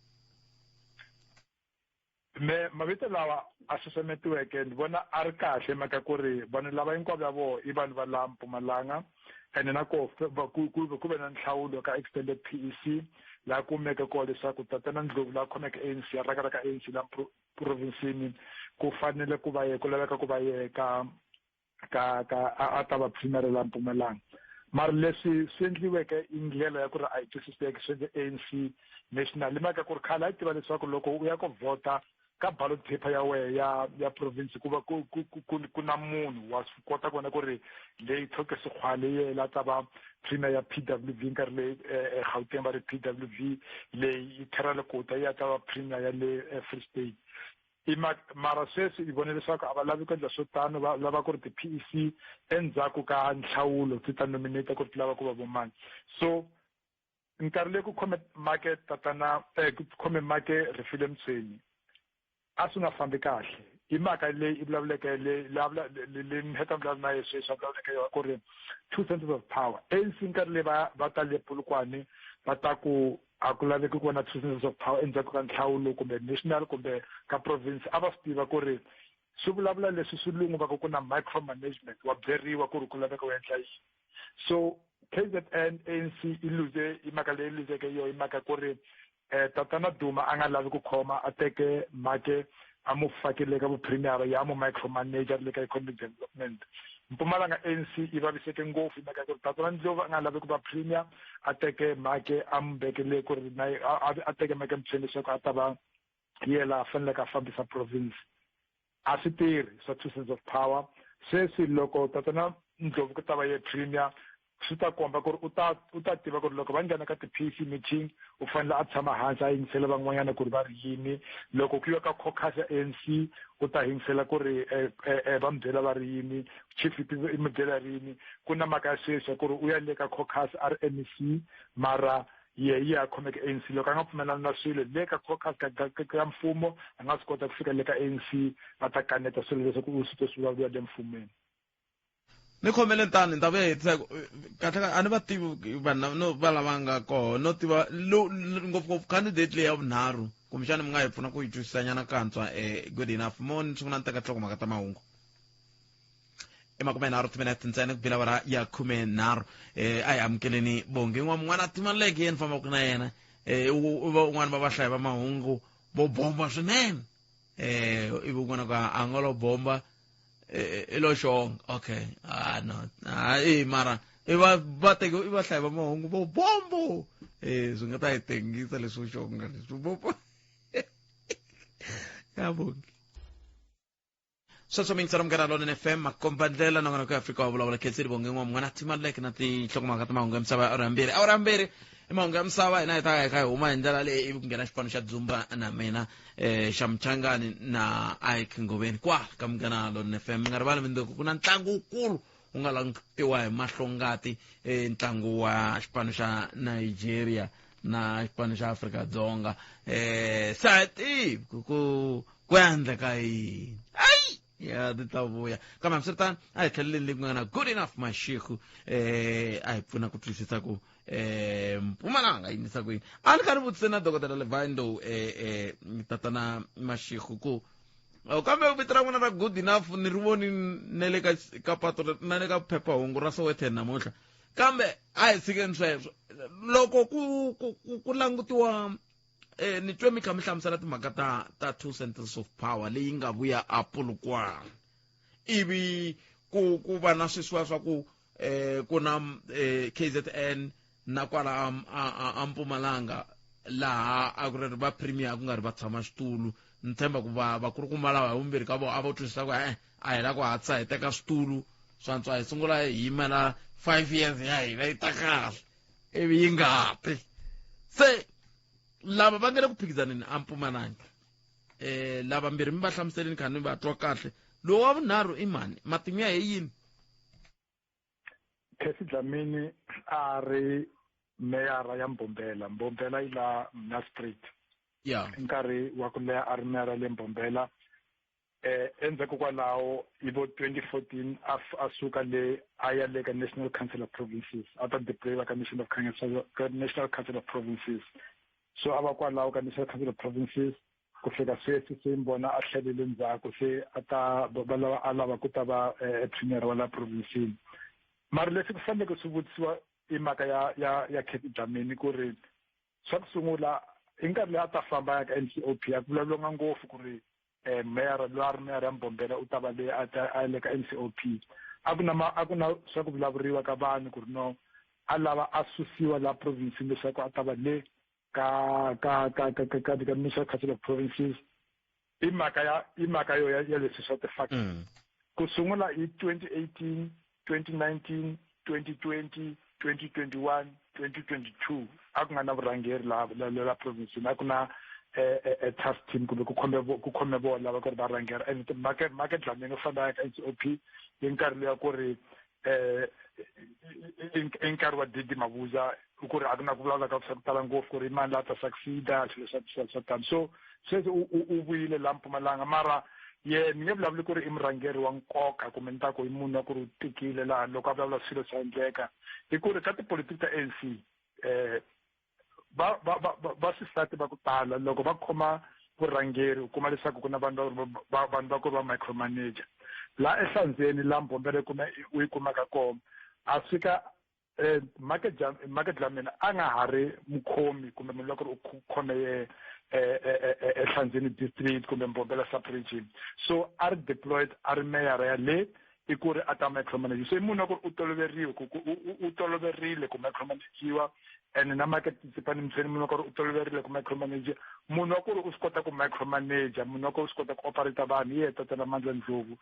Mavito lawa a xaxametiweke ni vona a ri kahle mhaka ku ri vanhu lava hinkwavo ya vo i vanhu va laha Mpumalanga ene na ku ve na nhlawulo ka extended PEC laha kumeke ko leswaku Tatana Ndlovu laha khomeke ANC ya rakaraka ANC la provinsini ku fanele ku va ku laveka ku va ka a ta va premier la Mpumalanga mara leswi swi endliweke i ndlela ya ku ri a yi twisiseki swi endle ANC national i mhaka ku ri khale a yi tiva leswaku loko u ya ku vhota ka ballot paper ya wehe ya province ku va ku na munhu wa swi kota ku vona ku ri leyi Thoke Sekgwale yela ta va premier ya PWV nkarhi leyi Gauteng va ri PWV leyi Therale Kota ya ta va premier ya le Free State mara sweswi i vone leswaku a va lavi ku endla swo tano va lava ku ri ti-PEC endzhaku ka nhlawulo ti ta nominate ku ri ti lava ku va vomani so nkarhi leyi ku khome market tatana ku khome market Refilwe Mtsweni a swi nga fambi kahle i mhaka leyi i vulavuleke leyi ni heta vulavula na ye sweswi a vulavuleke yona ku ri 2 centers of power ANC nkarhi leyi va ta le Polokwane va ta ku a ku laveki ku vona 2 centers of power endzhaku ka nhlawulo kumbe national kumbe ka province a va swi tiva ku ri swi vulavula leswi swi lungu va ku na micromanagement wa byeriwa ku ri ku laveka u endla yini so KZN ANC i luze i mhaka leyi luzeke yona i mhaka ku ri Tatana Duma a nga lavi ku khoma a teke make a mu fakile ka vupremier ya mu micromanager le ka economic development Mpumalanga ANC i vaviseke ngopfu mhaka ku ri Tatana Ndlovu a nga lavi ku va premier a teke make a mu bekele ku ri a teke make Mtsweni leswaku a ta va yela a fanele ka fambisa province a swi tirhi swa 2 centers of power sweswi loko Tatana Ndlovu ku ta va ye premier swi ta komba ku ri u ta tiva ku ri loko va nghena ka ti-PEC meeting u fanele a tshama hansi a yingisela van'wanyana ku ri va ri yini loko ku yiwa ka caucus ya ANC u ta yingisela ku ri va mu byela va ri yini chief i mu byela ri yini ku na mhaka ya sweswi ku ri u ya le ka caucus a ri MEC mara yi ya khomeke ANC loko a nga pfumelana na swilo le ka caucus ka mfumo a nga swi kota ku fika le ka ANC va ta kaneta swilo leswaku u swi to swi vulavula le mfumeni. Ni khomele tani ni ta ve kahle a ni va tivi vanhu no va lava nga koho no tiva ngopfungopfu candidate leyi ya vunharhu kumbexana mi nga hi pfuna ku yi twisisanyana kantswa good enough mo ni sungula ni teka nhlokomhaka ta mahungu i 30 ntsena ku bila vara ya 13 a hi amukeleni bonge n'wana a timaleke yena fambaka na yena u va un'wana va vahlayi va mahungu vo bomba swinene ivi un'wana ka a nga lo bomba ilo xonga okay no mara i va hlayi va mahungu vo bombo swi nga ta hi tengisa leswi xonga leswi bombo ya bongi sweswo mingisela mugara lona FM makombandlela nongana ku Afrika wa vulavula khetseri bonge n'wana timaleke na tinhlokomhaka ta mahungu ya misava ya awara yambirhi i mahungu ya misava hina hi ta hi huma hi ndlela leyi ivi ku nghena xipano xa Dzumba na mina xa Mchangani na Ike Ngoveni kwa ka Munghana Lona FM mi nga rivali mindzuku ku na ntlangu wukulu wu nga langutiwa hi mahlongati ntlangu wa xipano xa Nigeria na xipano xa Afrika-Dzonga sati ku endleka yini ai ya ditavuya kambe hambiswiritano a hi tlheleleni leyi ku nga na good enough Mashego a hi pfuna ku twisisa ku Mpumalanga yinisa ku yini a ni karhi vutise na dokodela Levando Tatana Mashego ku kambe vito ra n'wina ra good enough ni ri voni na le ka pato na le ka phephahungu ra Sowetan namuntlha kambe a hi tshikeni sweswo loko ku langutiwa ni twe mi kha mi hlamusela timhaka ta 2 centers of power leyi nga vuya a Polokwane ivi ku va na swisiwa swa ku ku na KZN na kwala a Mpumalanga laha a ku ri va premier ku nga ri va tshama xitulu ni tshemba ku vakulukumba lava hi vumbirhi ka vo a vo twisisa ku a hi la ku hatsa hi teka switulu swantswa hi sungula hi yimela 5 years ya hina yi ta kahle ivi yi nga ti se lava va nga le ku phikizaneni a Mpumalanga lava mbirhi mi va hlamuseleni kha ni va twa kahle lowu wa vunharhu i mani matimu ya hi yini Casey Dlamini a ri meyara ya Mbombela yi la Nelspruit ya nkarhi wa ku leha a ri meyara le Mbombela endzhaku kwalaho hi vo 2014 a suka le a ya le ka National Council of Provinces a ta deployiwa ka National Council of Provinces so a va kwalaho ka National Council of Provinces ku fika sweswi se mbona a tlhelele ndzhaku se a lava ku ta va premier wa la province mara leswi ku fanele ku swi vutisiwa i mhaka ya Casey Dlamini ku ri swa ku sungula i nkarhi leyi a ta famba ya ka NCOP a ku vulavuriwa ngopfu ku ri meyara loyi a ri meyara ya Mbombela u ta va leyi a le ka NCOP a ku na swa ku vulavuriwa ka vanhu ku ri no a lava a susiwa la province leswaku a ta va le ka National Council of Provinces i mhaka yo ya leswi swa ti-fact ku sungula hi 2018 2019 2020 2021 2022 a ku nga na vurhangeri la province a ku na task team kumbe ku khome vona lava ku ri varhangeri and market Dlamini u famba ka NCOP hi nkarhi leya ku ri i nkarhi wa Didi Mabuza ku ri a ku na ku vulavula ka ku tala ngopfu ku ri mani la ta succeeda swilo swa tani so sweswi u vuyile la Mpumalanga mara ye ni nge vulavuli ku ri i murhangeri wa nkoka kumbe ni ta ku i munhu wa ku ri u tikile laha loko a vulavula swilo swa endleka hi ku ri ka tipolotiki ta ANC va xisati va ku tala loko va khoma vurhangeri u kuma leswaku ku na vanhu va ku ri va micromanager la ehlandzeni la Mbombela u yi kumaka kona a fika market Dlamini a nga ha ri mukhomi kumbe munhu loko u khome ehlandzeni district kumbe Mbombela sub-region so a ri deployed a ri meyara ya le i ku ri a ta micromanage so i munhu wa ku ri u toloverile ku micromanagiwa and na market principal mtheni munhu wa ku ri u toloverile ku micromanage munhu wa ku ri u swi kota ku micromanage munhu wa ku ri u swi kota ku operate vanhu hi yeta tana mandla ndlopfu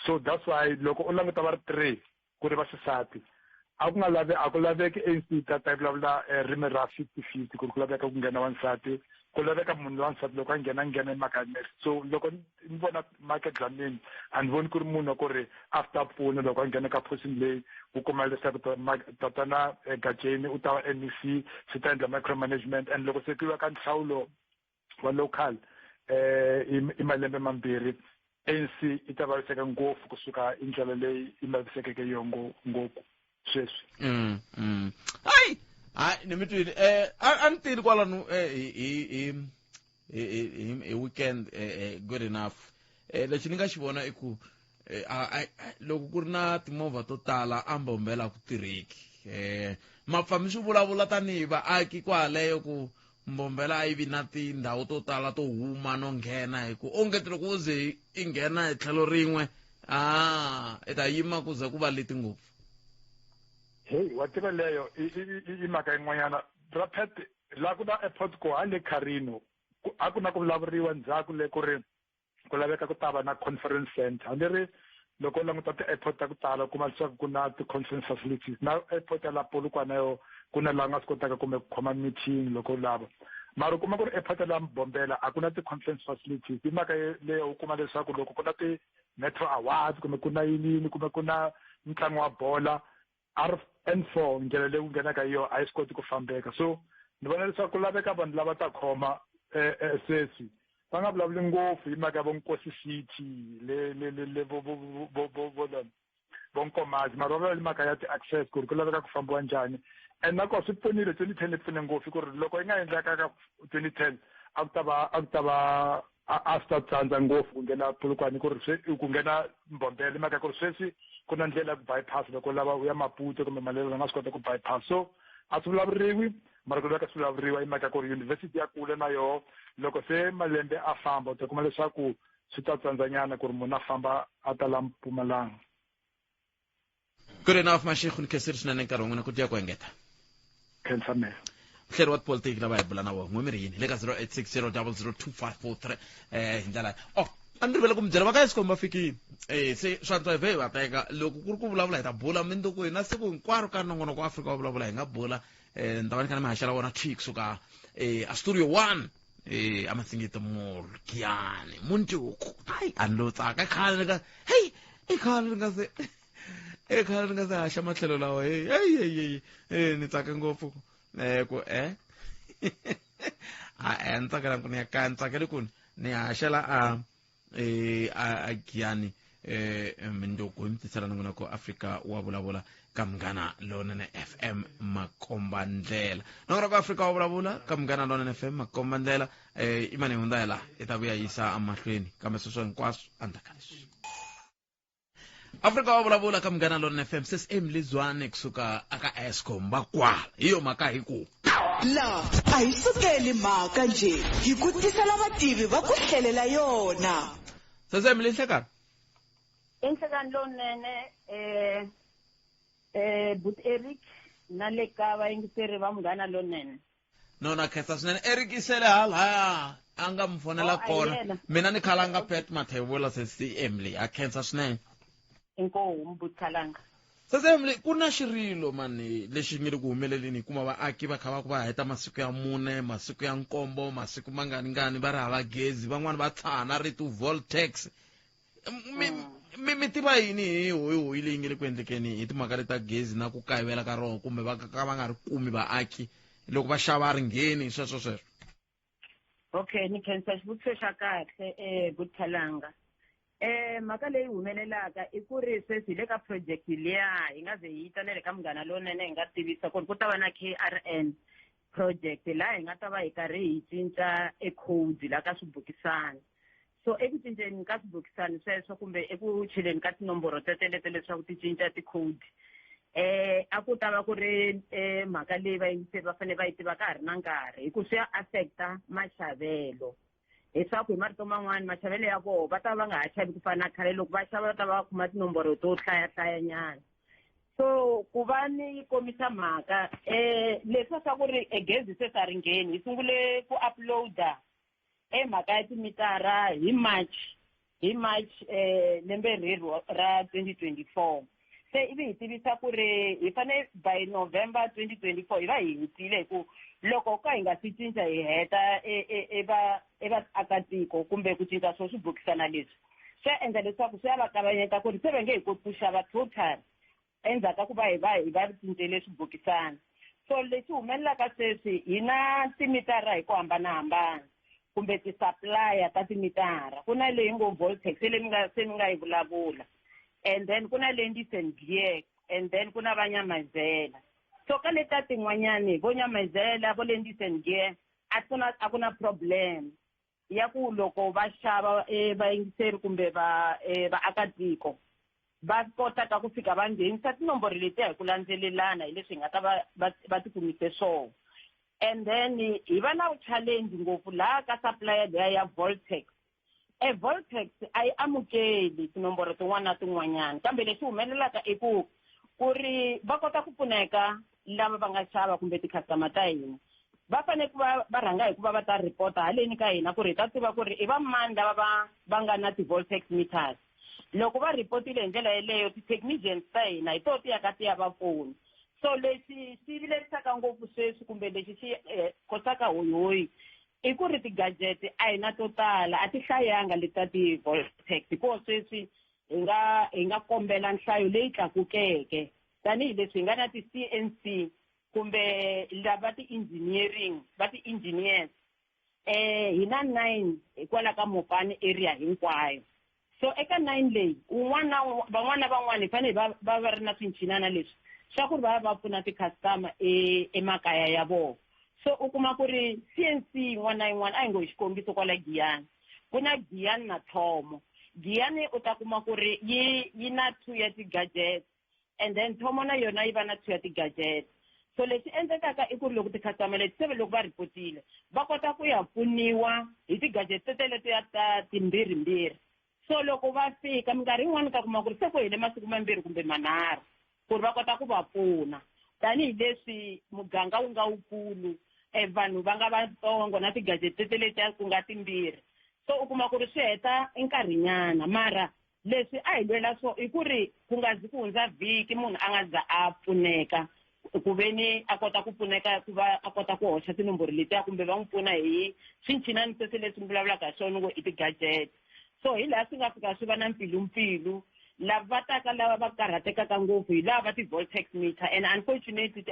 so that's why loko u languta va ri 3 ku ri va xisati a ku laveki ANC ta vulavula rimi ra 50-50 ku ri ku laveka ku nghena wansati ku laveka munhu wansati loko a nghena hi mhaka ya nurse so loko ni vona market Dlamini a ni voni ku ri munhu wa ku ri after pfuna loko a nghena ka position leyi u kuma leswaku tatana Gajeni u ta wa NEC swi ta endla micromanagement and loko se ku yiwa ka nhlawulo wa local i malembe mambirhi ANC i ta vaviseka ngopfu kusuka i ndlela leyi i vavisekeke ngopfu sweswi hayi ni mi twile a ni tini kwalano hi weekend good enough lexi ni nga xi vona i ku loko ku ri na timovha to tala a Mbombela ku tirheki mapfambi swi vulavula tanihi vaaki kwaleyo ku Mbombela a yi vi na tindhawu to tala to huma no nghena hi ku onge loko u ze i nghena hi tlhelo rin'we i ta yima ku ze ku va leti ngopfu hey wa tiva leyo i mhaka yin'wanyana rapid la ku na airport ko hale Carino a ku na ku vulavuriwa ndzhaku le ku ri ku laveka ku tava na conference center handleri loko u languta ti-airport ta ku tala kuma leswaku ku na ti-conference facilities na airport ya la Polokwane yo ku na laha nga swi kotaka kumbe ku khoma meeting loko u lava mara u kuma ku ri airport ya la Mbombela a ku na ti-conference facilities hi mhaka leyo u kuma leswaku loko ku na ti-Metro Awards kumbe ku na yinini kumbe ku na ntlangu wa bola N4 ndlela leyi ku nghenaka yo a yi swi koti ku fambeka so ni vona leswaku ku laveka vanhu lava ta khoma sweswi va nga vulavuli ngopfu hi mhaka ya vonkosi city le vonkomazi mara va vulavula hi mhaka ya ti-access ku ri ku laveka ku fambiwa njhani and nakona swi pfunile 2010 yi pfune ngopfu ku ri loko yi nga endleka ka 2010 a ku ta va a swi ta tsandza ngopfu ku nghena Polokwane ku ri ku nghena Mbombela hi mhaka ku ri sweswi ku na ndlela ya ku bypass loko lava u ya Maputo kumbe Malebo va nga swi kota ku bypass so a swi vulavuriwi mara ku laveka swi vulavuriwa hi mhaka ku ri university ya kule na yoho loko se malembe a famba u ta kuma leswaku swi ta tsandzanyana ku ri munhu a famba a ta la Mpumalanga good enough mashekhu ni khesiri swinene nkarhi wun'we na ku tiya ku engeta khensamela hlelo wa politiki lava hi bula na vona n'we mirini le ka 0860002543 ndlela a ni rivele ku mi byela va ka Eskom va fikile se swantswa hi ve hi va teka loko ku ri ku vulavula hi ta bula mindzuku hina siku hinkwaro ka nongonoko wa Afrika wa vulavula hi nga bula ni ta va ni kha ni mi haxela vona tweak suka a studio 1 a matsingito Giyani Munduku hayi a ni lo tsaka khale ni ka hey khale ni nga se haxa matlhelo lawa hey ni tsaka ngopfu ku a ni tsakela ku ni ya kaya ni tsakele ku ni haxela a Giyani Munduku hi mi tisela nongonoko Afrika wa vulavula ka Munghana Lonene FM Makomba Ndlela nongonoko Afrika wa vulavula ka Munghana Lonene FM Makomba Ndlela imani hundza hi laha hi ta vuya yisa amahlweni kambe sweswo hinkwaswo andaka leswi Afrika wa vulavula ka Munghana Lonene FM sis Emily Zwane kusuka aka Eskom va kwala hiyo mhaka hi ku la a hi sukeli mhaka nje hi ku tisela vativi va ku hlelela yona sis Emily Nhlekani Nhlekani Lonene but Eric nale ka va yingiseri va Munghana Lonene nona khetsa swinene Eric isele hala anga mfonela kona mina ni khalanga Pet Mathebula sis Emily a khensa swinene inkohu mbuthalanga Emily ku na xirilo mani lexi ngi ri ku humeleleni kuma vaaki va kha va ku va heta masiku ya 4 masiku ya 7 masiku manganingani va ri hava gezi van'wana va tshana ritu Voltex mi tiva yini hi hoyi leyi nge le ku endlekeni hi timhaka leta gezi na ku kayivela ka rona kumbe va nga ri kumi vaaki loko va xava ringheni sweswo okay ni khensa xivutiso xa kahle Buthalanga mhaka leyi humelelaka i ku ri sweswi le ka project liya hi nga ze yi ta na le ka Munghana Lonene hi nga tivisa ku ri ku ta va na KRN project laha hi nga ta va hi karhi hi cinca code la ka swibukisana so eku cinceni ka swibukisana sweswo kumbe eku cheleni ka tinomboro tetelete leswaku ti cinca ti-code a ku ta va ku ri mhaka leyi vayingiseri va fanele va yi tiva ka ha ri na nkarhi hi ku swi ya affecta maxavelo leswaku hi marito man'wani maxavelo ya vona va ta va nga ha xavi ku fana na khale loko va xava va ta va kuma tinomboro to hlayanyana so ku va ni komisa mhaka leswi swa ku ri gezi se sa ringheni hi sungule ku uploada mhaka ya timitara hi March lembe rero ra 2024 se ivi hi tivisa ku ri hi fane by November 2024 hi va hi hetile hi ku loko ka hi nga si cinca hi heta vaakatiko kumbe ku cinca swo swibukisana leswi swi ya endla leswaku swi ya va kavanyeta ku ri se va nge hi koti ku xava total endzhaku ka ku va hi va cincele swibukisana so leswi humelelaka sweswi hi na timitara hi ku hambanahambana kumbe ti-supplier ta timitara ku na leyi ngo Voltex se ni nga yi vulavula and then ku na Landis & Gyr and then ku na Vanyamazela so ka leta tin'wanyani vo Nyamazela vo Landis & Gyr a ku na problem ya ku loko va xava vayingiseri kumbe vaakatiko va kota ka ku fika va nghenisa tinomboro letiya hi ku landzelelana hi leswi hi nga ta va tikumise swona and then hi va na challenge ngopfu laha ka supplier leya ya Voltex Voltex a yi amukeli tinomboro tin'wana na tin'wanyana kambe leswi humelelaka i ku ri va kota ku pfuneka lava va nga xava kumbe ti-customer ta hina va fanele ku va rhanga hi ku va ta report haleni ka hina ku ri hi ta tiva ku ri i va mani lava va nga na ti-Voltex meters loko va report-ile hi ndlela yeleyo ti-technicians ta hina hi to tiyaka ti ya va pfuna so leswi swi vilerisaka ngopfu sweswi kumbe lexi xi kosaka hoyihoyi i ku ri ti-gadget a hi na to tala a ti hlayanga leti ta ti-Voltex hikuva sweswi hi nga kombela nhlayo leyi tlakukeke tanihileswi hi nga na ti-CNC kumbe lava ti-engineers hi na 9 hikwalaho ka Mopani area hinkwayo so eka 9 leyi van'wana hi fanele va ri na swinchinana leswi swa ku ri va pfuna ti-customer emakaya ya vona so u kuma ku ri CNC yin'wana na yin'wana a hi ngo hi xikombiso kwala Giyani ku na Giyani na Thomo Giyani u ta kuma ku ri yi na 2 ya ti-gadget and then Thomo na yona yi va na 2 ya ti-gadget so leswi endlekaka i ku ri loko ti-customer leti se loko va report-ile va kota ku ya pfuniwa hi ti-gadget teteletiya ta timbirhimbirhi so loko va fika minkarhi yin'wana ka kuma ku ri se ku hele masiku mambirhi kumbe manharhu ku ri va kota ku va pfuna tanihileswi muganga wu nga wukulu vanhu va nga vatsongo na ti-gadget letiya ku nga timbirhi so u kuma ku ri swi heta nkarhinyana mara leswi a hi lwela so i ku ri ku nga zi ku hundza vhiki munhu a nga za a pfuneka ku veni a kota ku pfuneka ku va a kota ku hoxa tinomboro letiya kumbe va n'wi pfuna hi swinchinani sweswi leswi ni vulavulaka hi swona i ti-gadget so hi laha swi nga fika swi va na mpilu lava va taka lava va karhatekaka ngopfu hi lava ti-voltex meter and unfortunately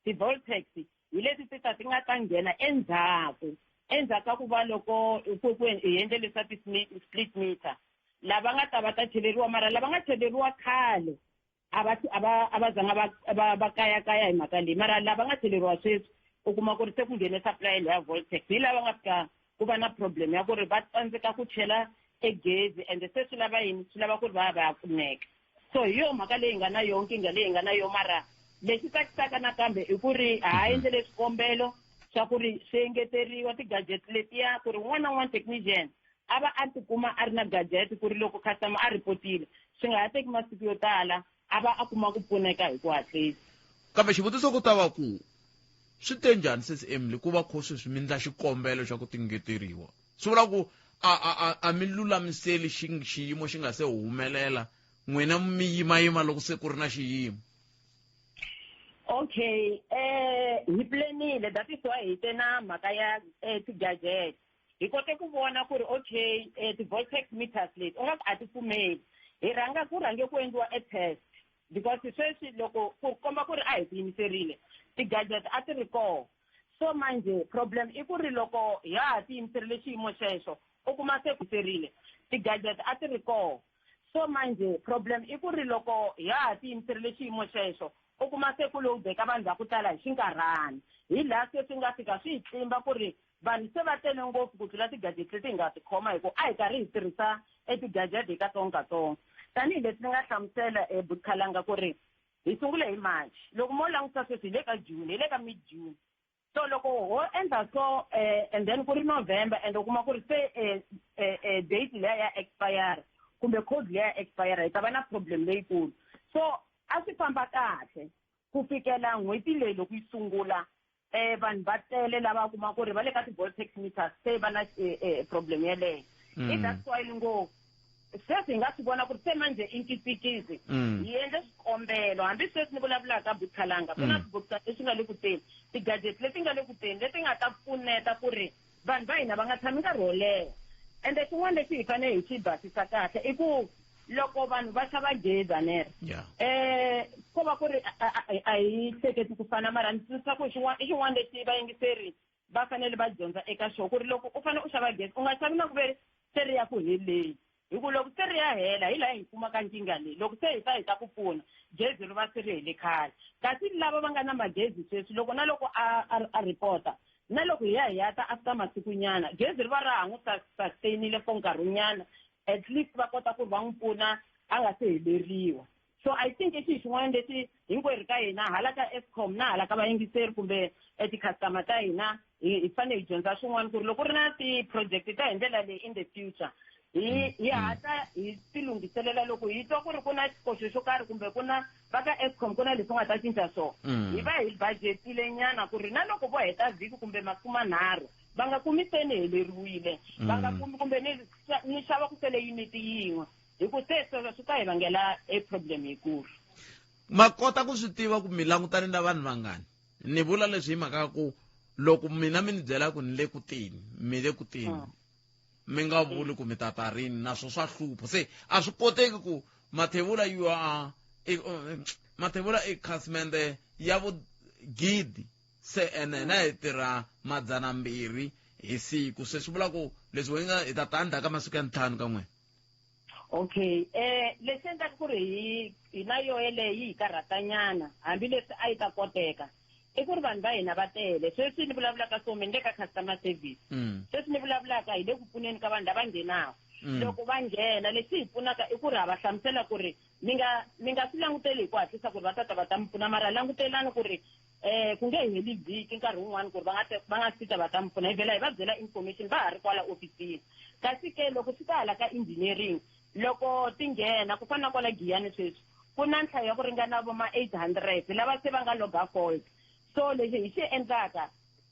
ti-voltex hi leti ti nga ta nghena endzhaku ku va loko ku hi endlelisa ti-split meter lava nga ta va ta cheleriwa mara lava nga cheleriwa khale a va zanga va kayakaya hi mhaka leyi mara lava nga cheleriwa sweswi u kuma ku ri se ku nghene supply leya voltex hi lava nga fika ku va na problem ya ku ri va tsandzeka ku chela egezi ende se swi lava yini swi lava ku ri va ya pfuneka so hi yo mhaka leyi nga na yo nkingha leyi nga na yo mara lexi tsakisaka nakambe i ku ri ha endlele swikombelo swa ku ri swi engeteriwa ti-gadget letiya ku ri un'wana na un'wana technician a va a tikuma a ri na gadget ku ri loko customer a ripotile swi nga ha teki masiku yo tala a va a kuma ku pfuneka hi ku hatlisa kambe xivutiso ku ta va ku swi te njhani sesi Emily ku va kho sweswi mi ndla xikombelo xa ku tingeteriwa swi vula ku a mi lulamiseli xiyimo xi nga se humelela n'wina mi yimayima loko se ku ri na xiyimo okay hi planile that is why hi te na mhaka ya ti-gadget hi kote ku vona ku ri okay ti-voltex meters leti u nga ku a ti pfumeli hi rhanga ku rhange ku endliwa a test because sweswi loko ku komba ku ri a hi tiyimiserile ti-gadget a ti ri koho so manje problem i ku ri loko hi ha ti yimiserile xiyimo xexo u kuma se ku serile ti-gadget a ti ri koho so manje problem i ku ri loko hi ha ti yimiserile xiyimo xexo u kuma se ku lowu beka vanhu va ku tala hi xinkarhani hi laha se swi nga fika swi hi tlimba ku ri vanhu se va tele ngopfu ku tlula ti-gadget leti hi nga ti khoma hi ku a hi karhi hi tirhisa ti-gadget hi katsongokatsongo tanihileswi ni nga hlamusela Butkhalanga ku ri hi sungule hi March loko mo langutisa sweswi hi le ka June hi le ka mid June so loko ho endla so and then ku ri November and u kuma ku ri se date leya ya expire kumbe code leya ya expire hi ta va na problem leyikulu so a swi famba kahle ku fikela n'hweti leyi loko yi sungula vanhu va tele lava kuma ku ri va le ka ti-voltex meters se va na problem yeleyo i that's why ngo sweswi hi nga swi vona ku ri se manje i nkitsikisi hi endle swikombelo hambi sweswi ni vulavulaka Butkhalanga ku na swibokisa leswi nga le ku teni ti-gadget leti nga le ku teni leti nga ta pfuneta ku ri vanhu va hina va nga tshami nkarhi wo leha ende xin'wana lexi hi fanele hi xi basisa kahle i ku loko vanhu va xava gezi anere ko va ku ri a hi hleketi ku fana mara ni tsundzuxa ku i xin'wana lexi vayingiseri va fanele va dyondza eka xo ku ri loko u fanele u xava gezi u nga xavi na ku ve seri ya ku heleni hi ku loko se ri ya hela hi laha hi kumaka nkingha leyi loko se hi ta ku pfuna gezi ri va se ri hele khale kasi lava va nga na magezi sweswi loko na loko a ripota na loko hi ya ta after masikunyana gezi ri va ra ha n'wi sustainile for nkarhinyana at least va kota ku ri va n'wi pfuna a nga se heleriwa so I think i xi xin'wana lexi hinkwerhu ka hina hala ka Eskom na hala ka vayingiseri kumbe ti-customer ta hina hi fanele hi dyondza swin'wana ku ri loko ri na ti-project ta hi ndlela leyi in the future hi hatla hi ti lunghiselela loko hi twa ku ri ku na xikoxo xo karhi kumbe ku na va ka Eskom ku na leswi nga ta cinca swona hi va hi budgetile nyana ku ri na loko vo heta vhiki kumbe masiku manharhu va nga kumi se ni heleriwile va nga kumi kumbe ni xava ku sele uniti yin'we hi ku se sweswo swi ta hi vangela problem yikulu ma kota ku swi tiva ku mi langutane na vanhu vangani ni vula leswi hi mhaka ku loko mina mi ni byela ku ni le ku tini mi le ku tini mi nga vuli ku mi tata rini naswo swa hlupho se a swi koteki ku mathevula mathevula i khasimende ya vugidi se ene na hi tirha 200 hi siku se swi vula ku leswi hi ta tanda ka masiku ya 5 ka n'wena okay leswi endlaka ku ri hi na yo yeleyi hi karhatanyana hambileswi a yi ta koteka i ku ri vanhu va hina va tele sweswi ni vulavulaka so mi le ka customer service sweswi ni vulavulaka hi le ku pfuneni ka vanhu lava nghenaka loko va nghena leswi hi pfunaka i ku ri ha va hlamusela ku ri mi nga swi languteli hi ku hatlisa ku ri va ta mi pfuna mara langutelani ku ri ku nge heli vhiki nkarhi wun'wana ku ri va nga fika va ta mi pfuna hi vhela hi va byela information va ha ri kwala ofisini kasi ke loko swi ta hala ka engineering loko ti nghena ku fana na kwala Giyani sweswi ku na nhlayo ya ku ringana vo ma 800 lava se va nga loga fault so lexi hi xi endlaka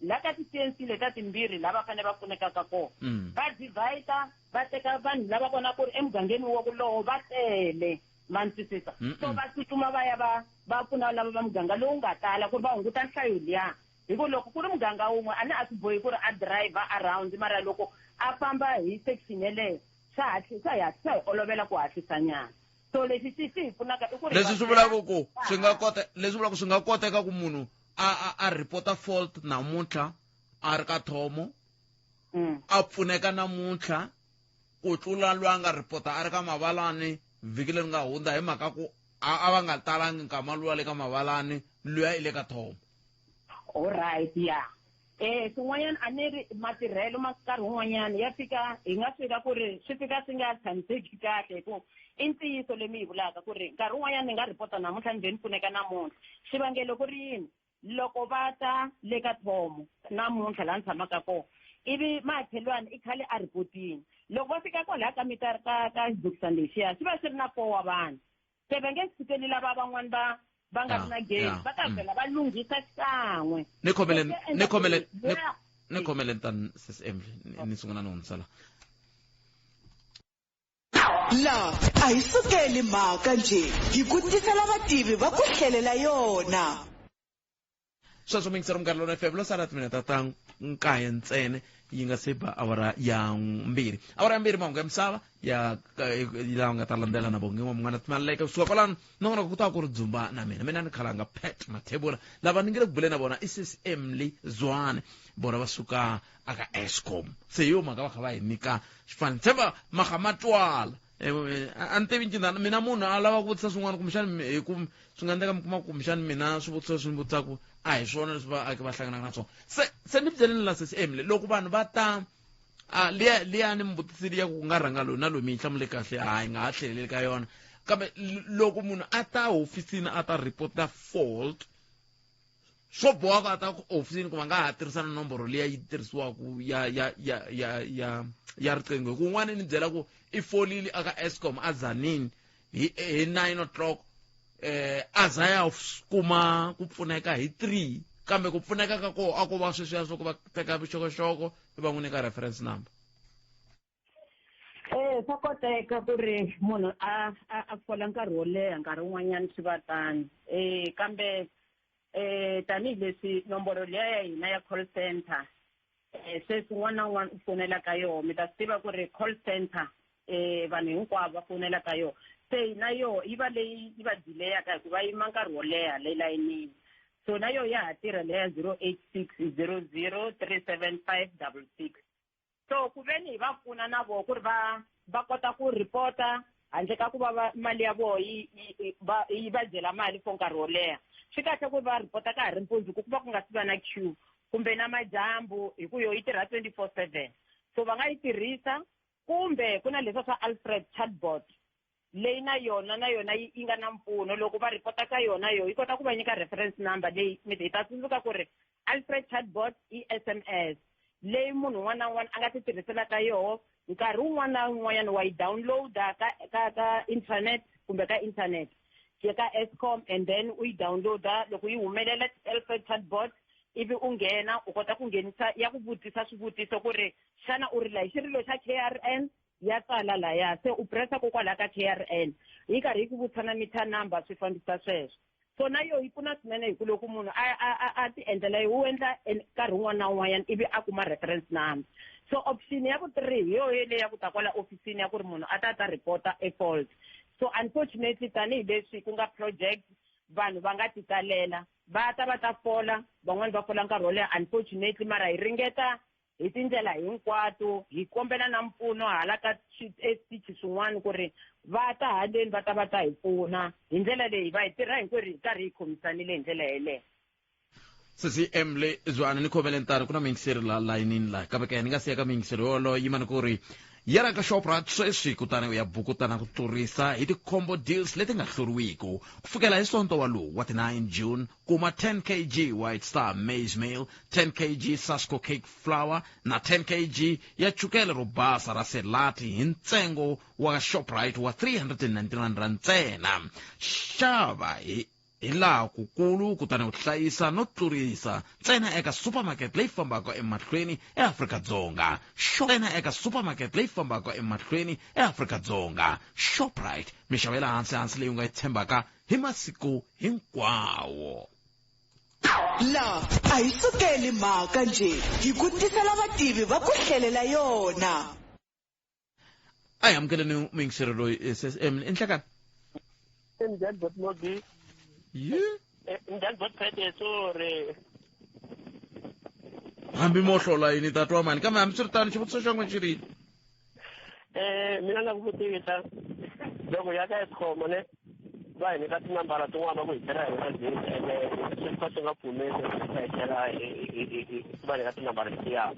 la ka ti-TNC leta timbirhi lava fane va pfunekaka kona va divide va teka vanhu lava vona ku ri emugangeni wo kulowo va tele mansisisa so va tsutsuma va ya va pfuna lava va muganga lowu nga tala ku ri va hunguta nhlayo liya hi ku loko ku ri muganga wun'we a ni a swi bohi ku ri a driver around mara loko a famba hi section yeleyo swa hi olovela ku hatlisanyana so leswi swi hi pfunaka i ku ri leswi swi vulaka ku swi nga koteka ku munhu a reporta fault namuntlha a ri ka thomo a pfuneka namuntlha ku tlula lwa nga reporta a ri ka Mavalani vhiki leri nga hundza hi mhaka ku a va nga talangi nkama luwa le ka Mavalani luya i le ka thomo. Alright, yeah. Swin'wanyana a ni ri matirhelo ma nkarhi wun'wanyana ya fika hi nga swika ku ri swi fika swi nga tshamiseki kahle hikuva i ntiyiso leyi mi yi vulaka ku ri nkarhi wun'wanyana ni nga ripota namuntlha ni ve ni pfuneka namuntlha xivangelo ku ri yini loko va ta le ka thomo namuntlha laha ni tshamaka kona ivi makhelwani i khale a ripotini loko va fika kwalaha ka mitara ka xibukisani lexiya swi va swi ri na 4 wa vanhu se va nge tshikeli lava van'wani va nga ri na game va ta vhela va lunghisa xikan'we ni khomeleni tani sis Emily ni sungula ni hundzisela la a hi sukeli mhaka nje hi ku tisela vativi va ku hlelela yona sweswo mingisero minkarhi lona FM lo sala timinete ta nkaye ntsene yi nga se ba awara ya 2 awara ya 2 mahungu ya misava ya lawa nga ta landzela na bonge mun'wana timaleka kusuka kwalano nongona ku ta ku ri dzumba na mina ni khalanga Pat Mathebula lava ni nge le ku buleni na vona i sis Emily Zwane bona va suka aka Eskom se yo mhaka va kha va hi nyika xifaniso tshemba magamatwala a ni tivi ncina mina munhu a lava ku vutisa swin'wana kumbexani hi ku swi nga endleka mi kuma kumbexani mina swivutiso swi ni vutisaka a hi swona leswi vaaki va hlanganaka na swona se ni byeleni la sesi Emily loko vanhu va ta liya ni mbutisile ya ku nga rhanga loyi na loyi mi yi hlamule kahle hayi nga ha tlheleli ka yona kambe loko munhu a ta hofisini a ta report fault swo boha ku a ta hofisini ku va nga ha tirhisana nomboro leyi yi tirhisiwaka ya riqingho hi ku un'wana ni byela ku i folile aka Eskom a Zanini hi 9 o'clock a za ya kuma ku pfuneka hi 3 kambe ku pfuneka ka ko a ko va sweswiya swo ku va teka vuxokoxoko va n'wi nyika reference number. Swa koteka ku ri munhu a fola nkarhi wo leha nkarhi wun'wanyana swi va tani kambe tanihileswi nomboro leya ya hina ya call center se swin'wana na un'wana u fonela ka yona mi ta swi tiva ku ri call center vanhu hinkwavo va fonela ka yona se na yo yi va leyi yi va dileyaka hikuva yima nkarhi wo leha le layinini so na yo ya ha tirha leya 086003756 so ku ve ni hi va pfuna na vona ku ri va kota ku ripota handle ka ku va mali ya vona yi va dyela mali for nkarhi wo leha swi kahle ku va ripota ka ha ri mpundzuku ku va ku nga si va na queue kumbe na majambu hi ku yo yi tirha 24/7 so va nga yi tirhisa kumbe ku na leswa swa Alfred chatbot leyi na yona yi nga na mpfuno loko va ripota ka yona yi kota ku va nyika reference number leyi mi ta tsundzuka ku ri Alfred chatbot i SMS leyi munhu un'wana na un'wana a nga ti tirhisela ka yona nkarhi wun'wana na wun'wanyana wa yi downloada ka internet kumbe ka internet ka Eskom and then u yi downloada loko yi humelela Alfred chatbot ivi u nghena u kota ku nghenisa ya ku vutisa swivutiso ku ri xana u ri la hi xirilo xa KRN ya tsala laya se u pressa kokwalaha ka KRN yi karhi yi ku vutisa na meter number swi fambisa sweswo so na yo yi pfuna swinene hi ku loko munhu a ti endlela u endla nkarhi wun'wana na wun'wanyana ivi a kuma reference number so option ya vu-3 hi yo leyi ya ku ta kwala ofisini ya ku ri munhu a ta reporta a fault so unfortunately tanihileswi ku nga project vanhu va nga ti talela va ta fola van'wani va fola nkarhi wo leha unfortunately mara hi ringeta hi tindlela hinkwato hi kombela na mpfuno hala ka switichi swin'wana ku ri va ta haleni va ta hi pfuna hi ndlela leyi va hi tirha hinkwerhu hi karhi hi khomisanile hi ndlela yeleyo. Sisi Emily Zwane ni khomeleni tani ku na mingiseri la layinini la kambe ka ni nga siya ka mingiseri yolo yi mani ku ri yera ka Shoprite sweswi kutani u ya bukutana ku tlurisa hi ti-combo deals leti nga hluriwiki ku fikela hi sonto walowu wa ti 9 June kuma 10 kg White Star maize meal 10 kg Sasco cake flour na 10 kg ya chukele ro basa ra selati hi ntsengo wa Shoprite wa 399 rand ntsena xava hi hi laha kukulu kutani ku hlayisa no tlurisa ntsena eka supermarket leyi fambaka emahlweni eAfrika-Dzonga. Ntsena eka supermarket leyi fambaka emahlweni eAfrika-Dzonga. Shoprite, mixavo ya le hansi leyi u nga yi tshembaka hi masiku hinkwawo. La a hi sukeli mhaka nje hi ku tisela vativi va ku hlelela yona. A hi amukeleni muingiseri loyi SSM enhlekani. Njani bot Modi? Njani bot Pete Sore? Hambi mo hlola yini tatwa mani kambe hambi swi ri tano xivutiso xa n'we xi ri mina nga ku vutisa loko ya ka Eskom ne va hi nyika tinambara tin'wana va ku hi tirha hi magezi ene swi fa swi nga pfumeli ku hekela va nyika tinambara letiya.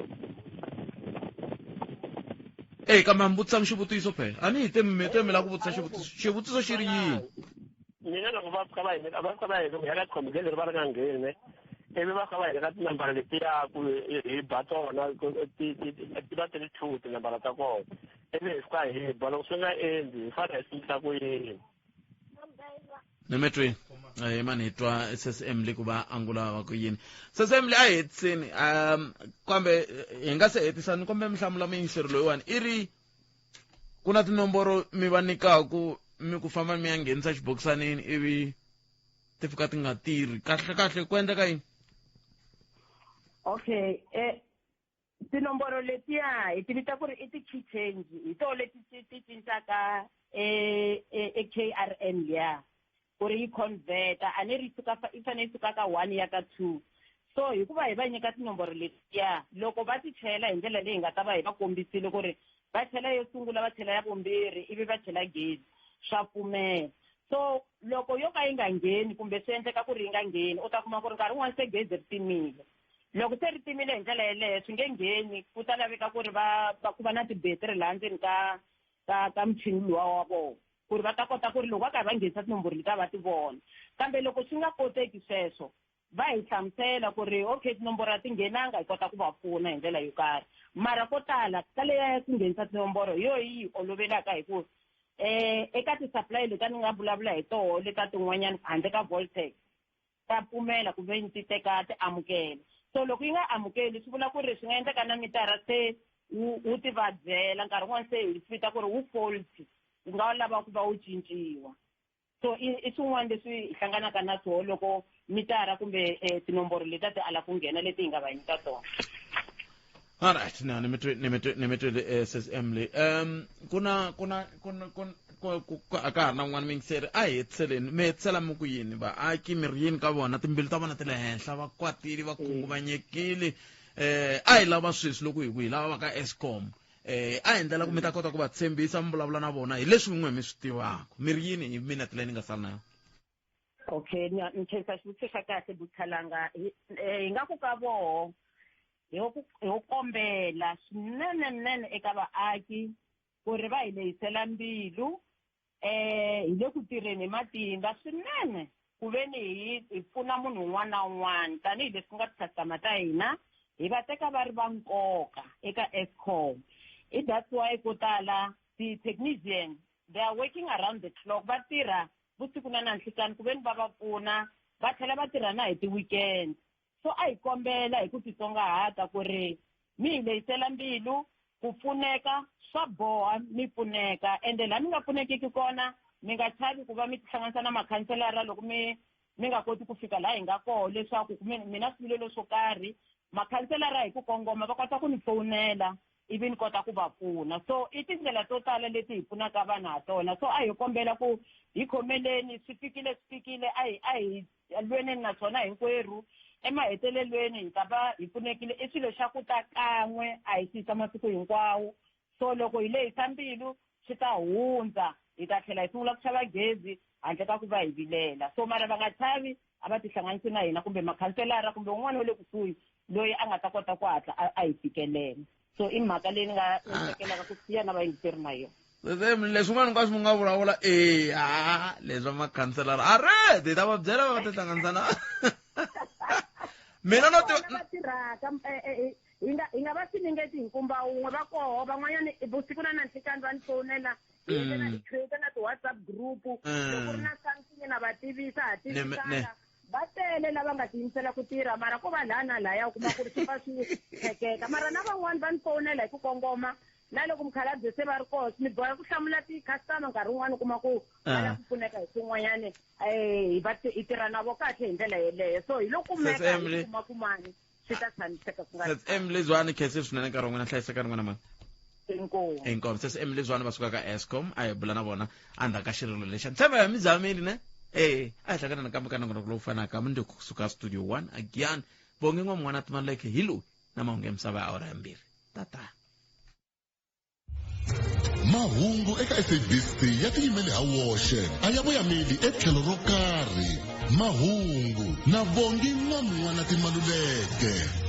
kambe hambi vutisanga xivutiso phela a ni hi temi la ku vutisa xivutiso xi ri yini. Mina loko va fika va hi loko ya ka Eskom gezi ri va ri nga ngheni ivi va fika va hi nyika tinambara letiya ku hi ba tona ti va ti ri two tinambara ta kona ivi hi fika hi ba loko swi nga endli hi fanele hi sindla ku yini. Ni metweni mani hi twa SSM le ku va angula va ku yini. SSM le a hi hetiseni kambe hi nga se hetisa ni kombe mi hlamula muyingiseri loyiwani i ri ku na tinomboro mi va nyikaku mi ku famba mi ya nghenisa xibokisanini ivi ti fika ti nga tirhi kahle ku endleka yini. Okay, tinomboro letiya hi tivita ku ri i ti-key change hi to leti ti cincaka KRN liya ku ri yi converta a ni ri i fanele yi suka ka 1 ya ka 2. So hikuva hi va nyika tinomboro letiya loko va ti chela hi ndlela leyi nga ta va hi va kombisile ku ri va chela yo sungula va chela ya vumbirhi ivi va chela gezi swa pfumela. So loko yo ka yi nga ngheni kumbe swi endleka ku ri yi nga ngheni u ta kuma ku ri nkarhi wun'wana se gezi ri timile. Loko se ri timile hi ndlela yeleyo swi nge ngheni ku ta laveka ku ri ku va na tibetiri laha ndzeni ka muchini luwa wa vona ku ri va ta kota ku ri loko va karhi va nghenisa tinomboro leti va ti vona. Kambe loko swi nga koteki sweswo va hi hlamusela ku ri okay tinomboro a ti nghenanga hi kota ku va pfuna hi ndlela yo karhi. Mara ko tala ka leya ku nghenisa tinomboro hi yo yi olovelaka hi ku eka ti-supply leti ni nga vulavula hi toho leta tin'wanyana handle ka Voltex ta pfumela ku ve ni ti teka ti amukela. So loko yi nga amukeli swi vula ku ri swi nga endleka na mitara se wu ti va byela nkarhi wun'wana se hi fita ku ri wu faulty wu nga lava ku va wu cinciwa. So i swin'wana leswi hi hlanganaka na swona loko mitara kumbe tinomboro leti ti ala ku nghena leti hi nga va nyika tona. Alright, now ni metwe SSM le kuna aka na n'wana mingiseri a hi hetseleni mi hetsela mi ku yini vaaki miri yini ka vona timbilu ta vona ti le henhla va kwatile va khunguvanyekile a hi lava sweswi loko hi lava va ka Eskom a hi ndlela ku mi ta kota ku va tshembisa mi vulavula na vona hi leswi n'we mi swi tivaka miri yini hi minete leyi ni nga sala na yona. Okay, ni khensa xivutiso xa kahle Buthalanga hi nga ku ka voho hi ku kombela swinene eka vaaki ku ri va hi lehisela mbilu hi le ku tirheni hi matimba swinene ku ve ni hi pfuna munhu un'wana na un'wana tanihileswi ku nga ti-customer ta hina hi va teka va ri va nkoka eka Eskom. That's why ko tala ti-technician they are working around the clock va tirha vusiku na nanhlikani ku ve ni va va pfuna va tlhela va tirha na hi ti-weekend. So a hi kombela hi ku titsongahata ku ri mi hi lehisela mbilu ku pfuneka swa boha mi pfuneka ende laha mi nga pfunekiki kona mi nga chavi ku va mi tihlanganisa na makhanselara loko mi nga koti ku fika laha hi nga koho leswaku mina swivilelo swo karhi makhanselara hi ku kongoma va kota ku ni fowunela ivi ni kota ku va pfuna. So i tindlela to tala leti hi pfunaka vanhu ha tona. So a hi kombela ku hi khomeleni swi fikile a hi lweneni na swona hinkwerhu emahetelelweni hi ta va hi pfunekile i swilo xa ku ta kan'we a hi siyisa masiku hinkwawo. So loko hi lehisa mbilu swi ta hundza hi ta tlhela hi sungula ku xava gezi handle ka ku va hi vilela. So mara va nga chavi a va tihlanganisi na hina kumbe makhanselara kumbe un'wana wa le kusuhi loyi a nga ta kota ku hatla a hi fikelela. So i mhaka leyi ni nga tsakelaka ku siya na vayingiseri na yona. Leswi un'wana hinkwaswo mi nga vulavula leswi makhanselara hi ta va byela va tihlanganisa na mina no tirhaka hi nga va siningeti hi kumba wun'we va koho van'wanyana vusiku na nanhlikani va ni fowunela hi na hi create na ti-WhatsApp group loko ri na na vativisa hativisa va tele lava nga tiyimisela ku tirha mara ko va lana laya u kuma ku ri swi fa swi tlhekeka mara na van'wani va ni fonela hi ku kongoma na loko mukhalabye se va ri koho mi boha ku hlamula ti-customer nkarhi wun'wani u kuma ku va la ku pfuneka hi swin'wanyani hi tirha na vo kahle hi ndlela yeleyo so hi loko kumeka hi kuma kumani swi ta tshamiseka ku nga Emily Zwane khense swinene nkarhi wun'wana hlayiseka rin'wana mani inkomo se Emily Zwane va suka ka Eskom a hi bula na vona endzhaku ka xirilo lexi ntshemba ya mi zamile ne a hi hlangana nakambe ka nongonoko lowu fanaka mi ndi kusuka studio 1 again bonge n'wana timaleke hi loyi na mahungu ya misava ya awara yambirhi tata mahungu eka SABC ya tiyimele ha woxe a ya voyameli etlhelo ro karhi mahungu na bongi n'wana timaluleke